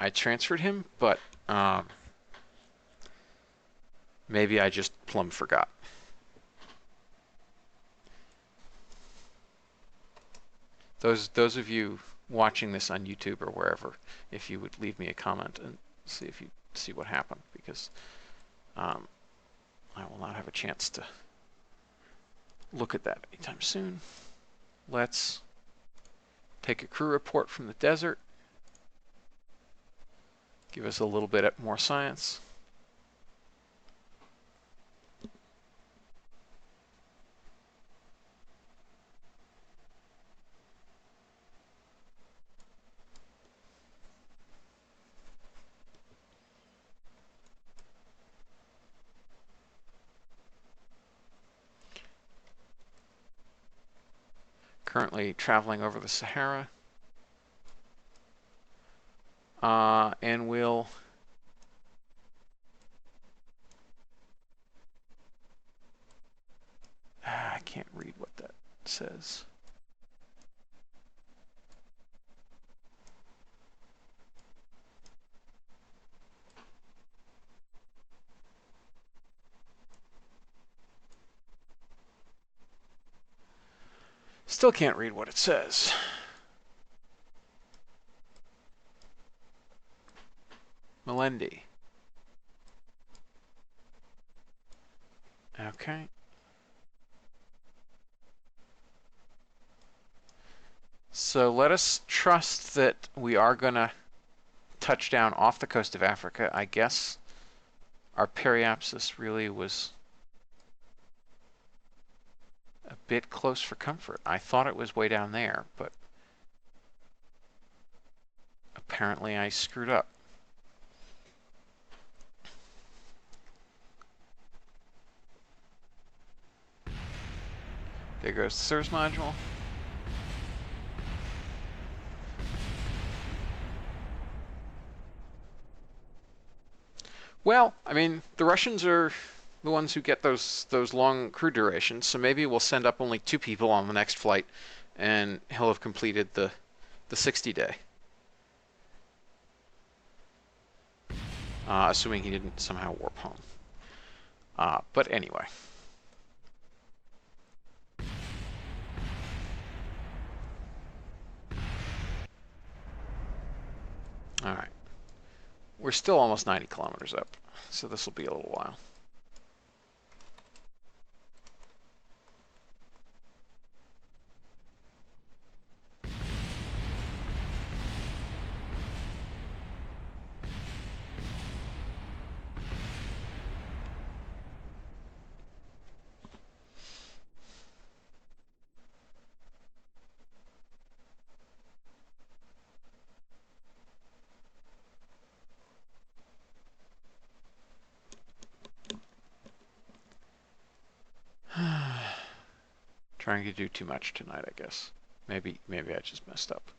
Speaker 1: I transferred him, but maybe I just plumb forgot. Those of you watching this on YouTube or wherever, if you would leave me a comment and see if you see what happened, because I will not have a chance to look at that anytime soon. Let's take a crew report from the desert. Give us a little bit more science. Currently traveling over the Sahara. And we'll I can't read what that says. Still can't read what it says. Melendi. Okay. So let us trust that we are going to touch down off the coast of Africa. I guess our periapsis really was a bit close for comfort. I thought it was way down there, but apparently I screwed up. There goes the service module. Well, I mean, the Russians are the ones who get those long crew durations, so maybe we'll send up only 2 people on the next flight, and he'll have completed the 60-day. Assuming he didn't somehow warp home. But anyway. We're still almost 90 kilometers up, so this will be a little while. Trying to do too much tonight, I guess. Maybe I just messed up.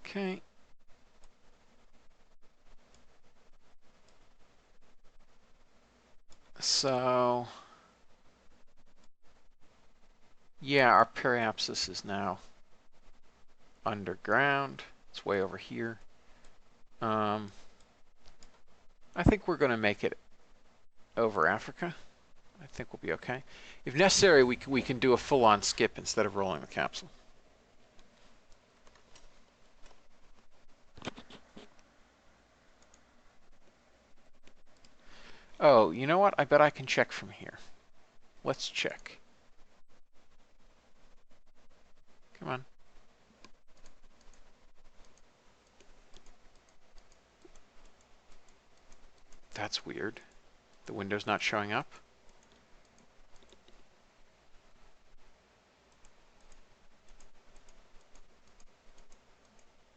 Speaker 1: Okay. So, yeah, our periapsis is now underground. It's way over here. I think we're going to make it over Africa. I think we'll be okay. If necessary, we can do a full-on skip instead of rolling the capsule. Oh, you know what? I bet I can check from here. Let's check. Come on. That's weird. The window's not showing up.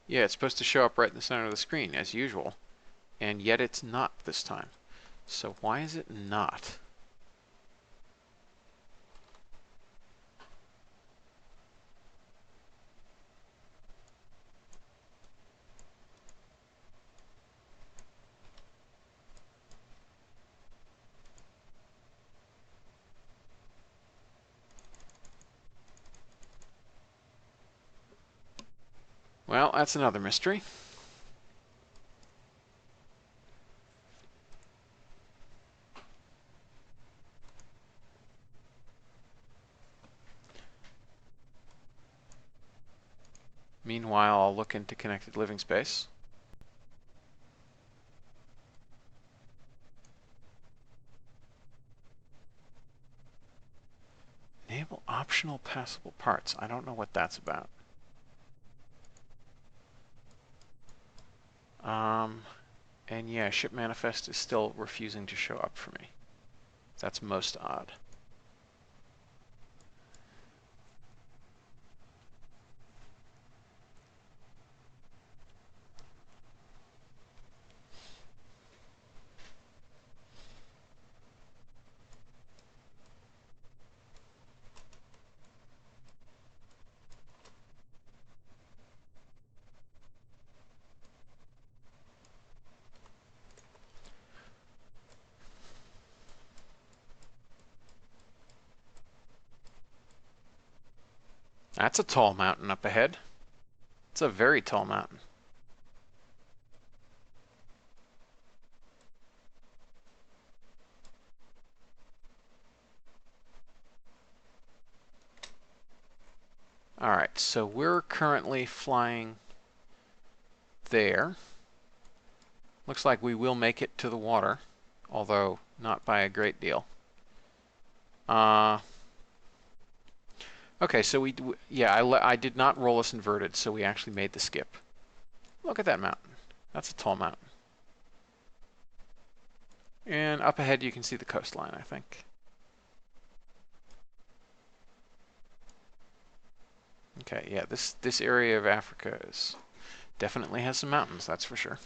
Speaker 1: Yeah, it's supposed to show up right in the center of the screen, as usual. And yet it's not this time. So why is it not? Well, that's another mystery. Meanwhile, I'll look into connected living space. Enable optional passable parts. I don't know what that's about. And yeah, ship manifest is still refusing to show up for me. That's most odd. That's a tall mountain up ahead. It's a very tall mountain. All right, so we're currently flying there. Looks like we will make it to the water, although not by a great deal. Okay, so I did not roll us inverted, so we actually made the skip. Look at that mountain. That's a tall mountain. And up ahead you can see the coastline, I think. Okay, yeah, this area of Africa definitely has some mountains, that's for sure.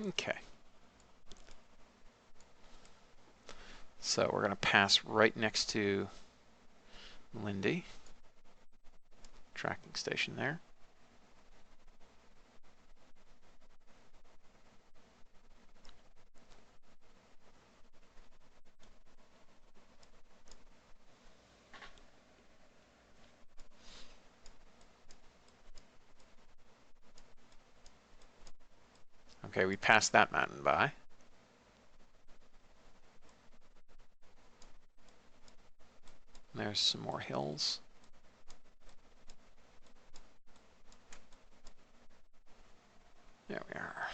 Speaker 1: Okay. So we're going to pass right next to Lindy. Tracking station there. Okay, we passed that mountain by. There's some more hills. There we are.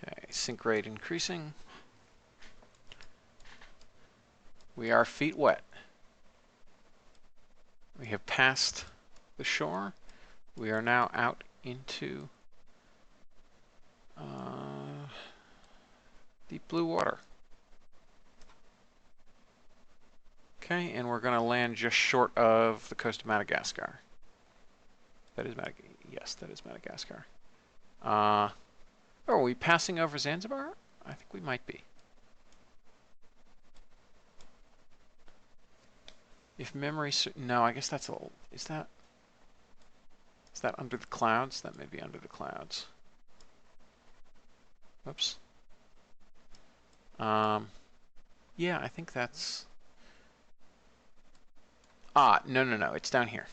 Speaker 1: Okay, sink rate increasing. We are feet wet. We have passed the shore. We are now out into deep blue water. Okay, and we're going to land just short of the coast of Madagascar. That is yes, that is Madagascar. Are we passing over Zanzibar? I think we might be. If memory, no, I guess that's a little, is that under the clouds? That may be under the clouds. Whoops. Yeah, I think that's, no, it's down here.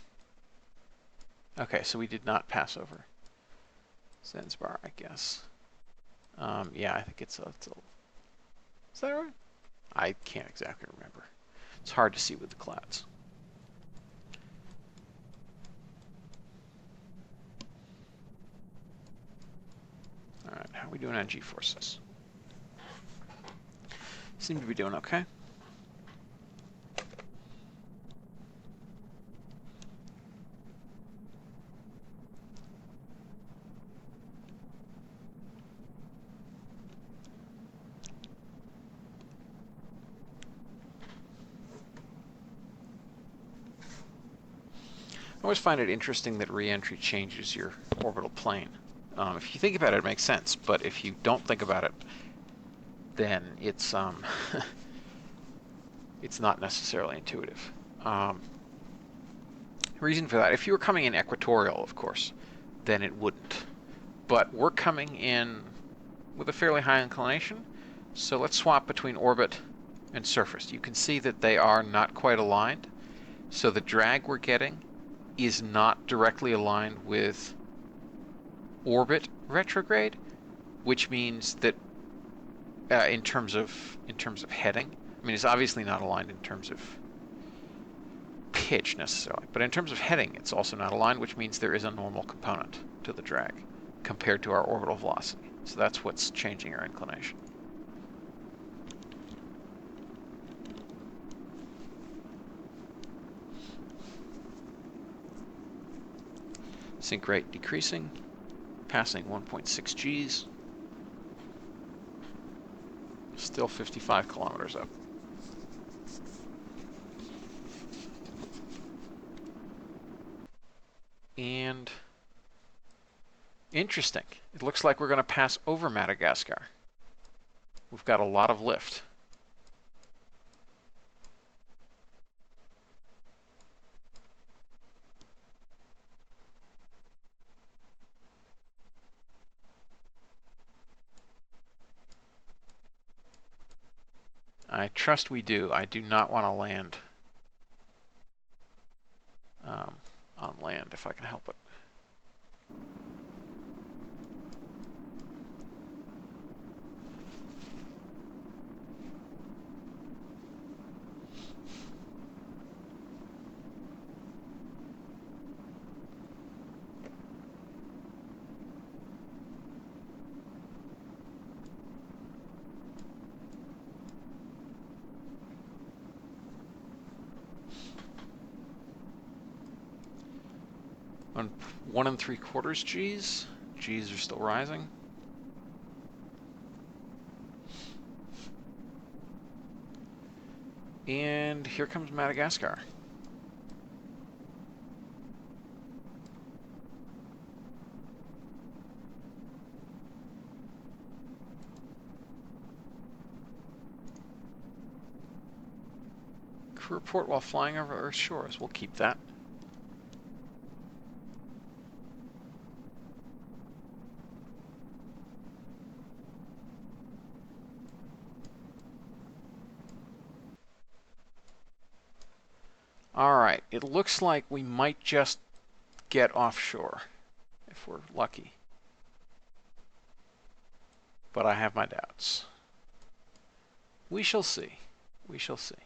Speaker 1: Okay, so we did not pass over Zanzibar, I guess. Yeah, I think it's a, is that right? I can't exactly remember. It's hard to see with the clouds. All right, how are we doing on G-forces? Seem to be doing okay. I always find it interesting that re-entry changes your orbital plane. If you think about it, it makes sense, but if you don't think about it, then it's it's not necessarily intuitive. Reason for that, if you were coming in equatorial, of course, then it wouldn't. But we're coming in with a fairly high inclination, so let's swap between orbit and surface. You can see that they are not quite aligned, so the drag we're getting is not directly aligned with orbit retrograde, which means that in terms of heading, I mean, it's obviously not aligned in terms of pitch necessarily, but in terms of heading, it's also not aligned, which means there is a normal component to the drag compared to our orbital velocity. So that's what's changing our inclination. Sink rate decreasing, passing 1.6 Gs, still 55 kilometers up. And interesting, it looks like we're going to pass over Madagascar. We've got a lot of lift. I trust we do. I do not want to land on land if I can help it. On 1 3/4 Gs. Gs are still rising. And here comes Madagascar. Crew report while flying over Earth's shores. We'll keep that. Alright, it looks like we might just get offshore, if we're lucky. But I have my doubts. We shall see. We shall see.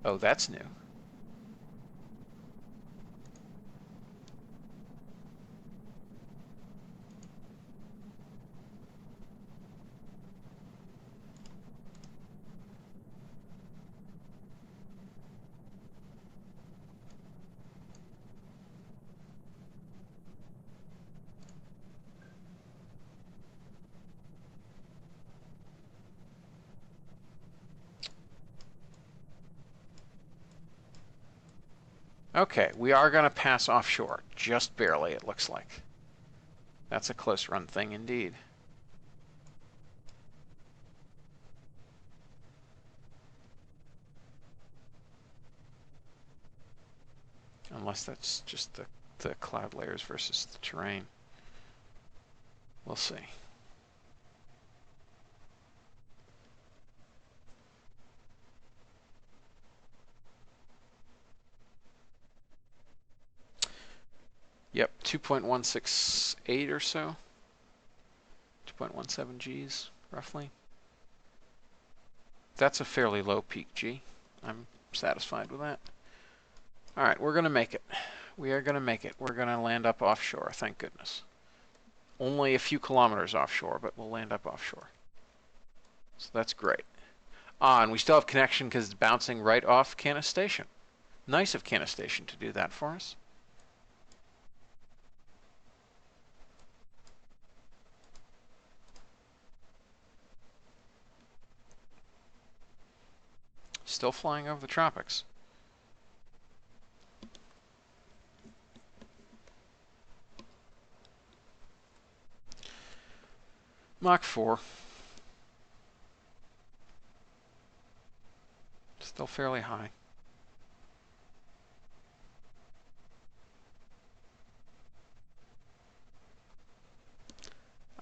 Speaker 1: Oh, that's new. Okay, we are going to pass offshore. Just barely, it looks like. That's a close run thing indeed. Unless that's just the cloud layers versus the terrain. We'll see. Yep, 2.168 or so. 2.17 Gs, roughly. That's a fairly low peak G. I'm satisfied with that. All right, we're going to make it. We are going to make it. We're going to land up offshore, thank goodness. Only a few kilometers offshore, but we'll land up offshore. So that's great. And we still have connection because it's bouncing right off Canis Station. Nice of Canis Station to do that for us. Still flying over the tropics. Mach 4. Still fairly high.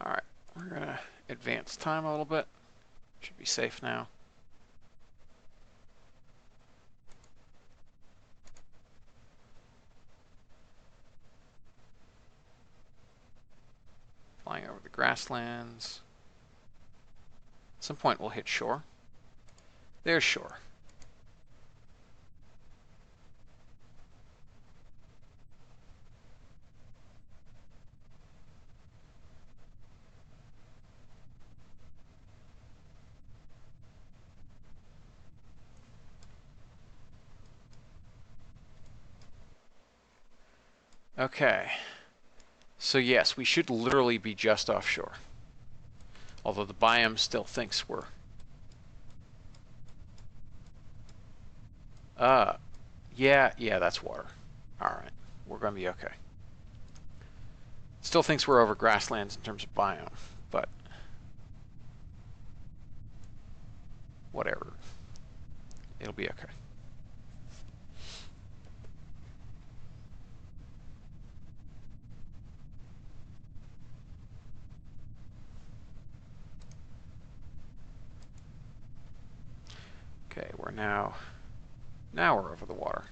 Speaker 1: All right, we're going to advance time a little bit. Should be safe now. Flying over the grasslands. At some point we'll hit shore. There's shore. Okay. So yes, we should literally be just offshore. Although the biome still thinks we're... yeah, that's water. Alright, we're going to be okay. Still thinks we're over grasslands in terms of biome, but... whatever. It'll be okay. Okay, we're now we're over the water.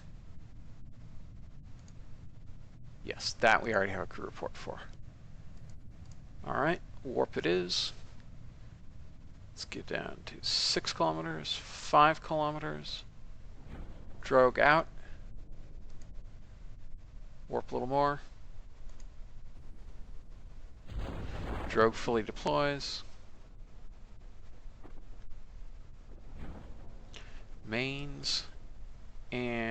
Speaker 1: Yes, that we already have a crew report for. Alright, warp it is. Let's get down to 6 kilometers, 5 kilometers. Drogue out. Warp a little more. Drogue fully deploys. Mains. And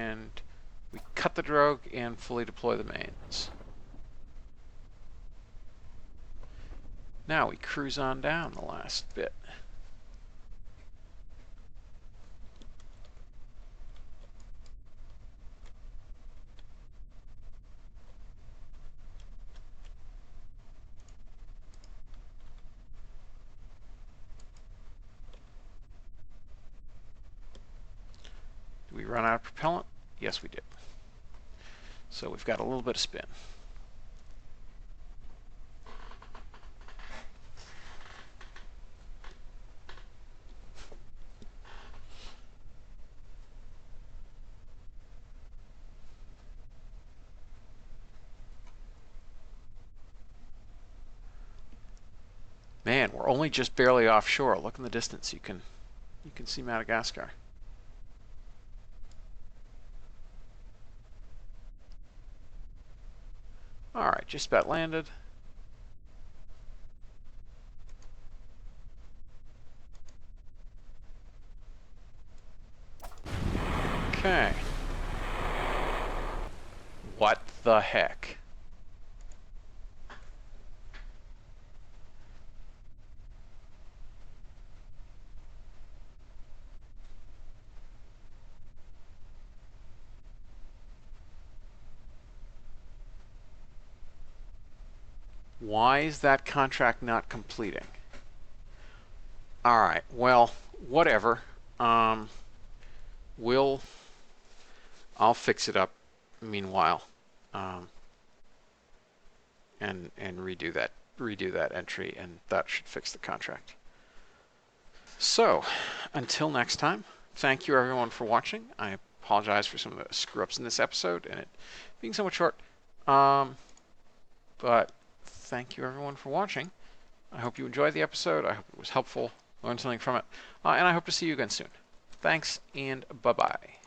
Speaker 1: cut the drogue and fully deploy the mains. Now we cruise on down the last bit. Did we run out of propellant? Yes, we did. So we've got a little bit of spin. Man, we're only just barely offshore. Look in the distance. You can see Madagascar. All right, just about landed. Okay. What the heck? Why is that contract not completing? All right, well, whatever. I'll fix it up meanwhile, and redo that entry, and that should fix the contract. So, until next time, thank you everyone for watching. I apologize for some of the screw-ups in this episode and it being somewhat short. But thank you everyone for watching. I hope you enjoyed the episode. I hope it was helpful, learned something from it, and I hope to see you again soon. Thanks, and bye-bye.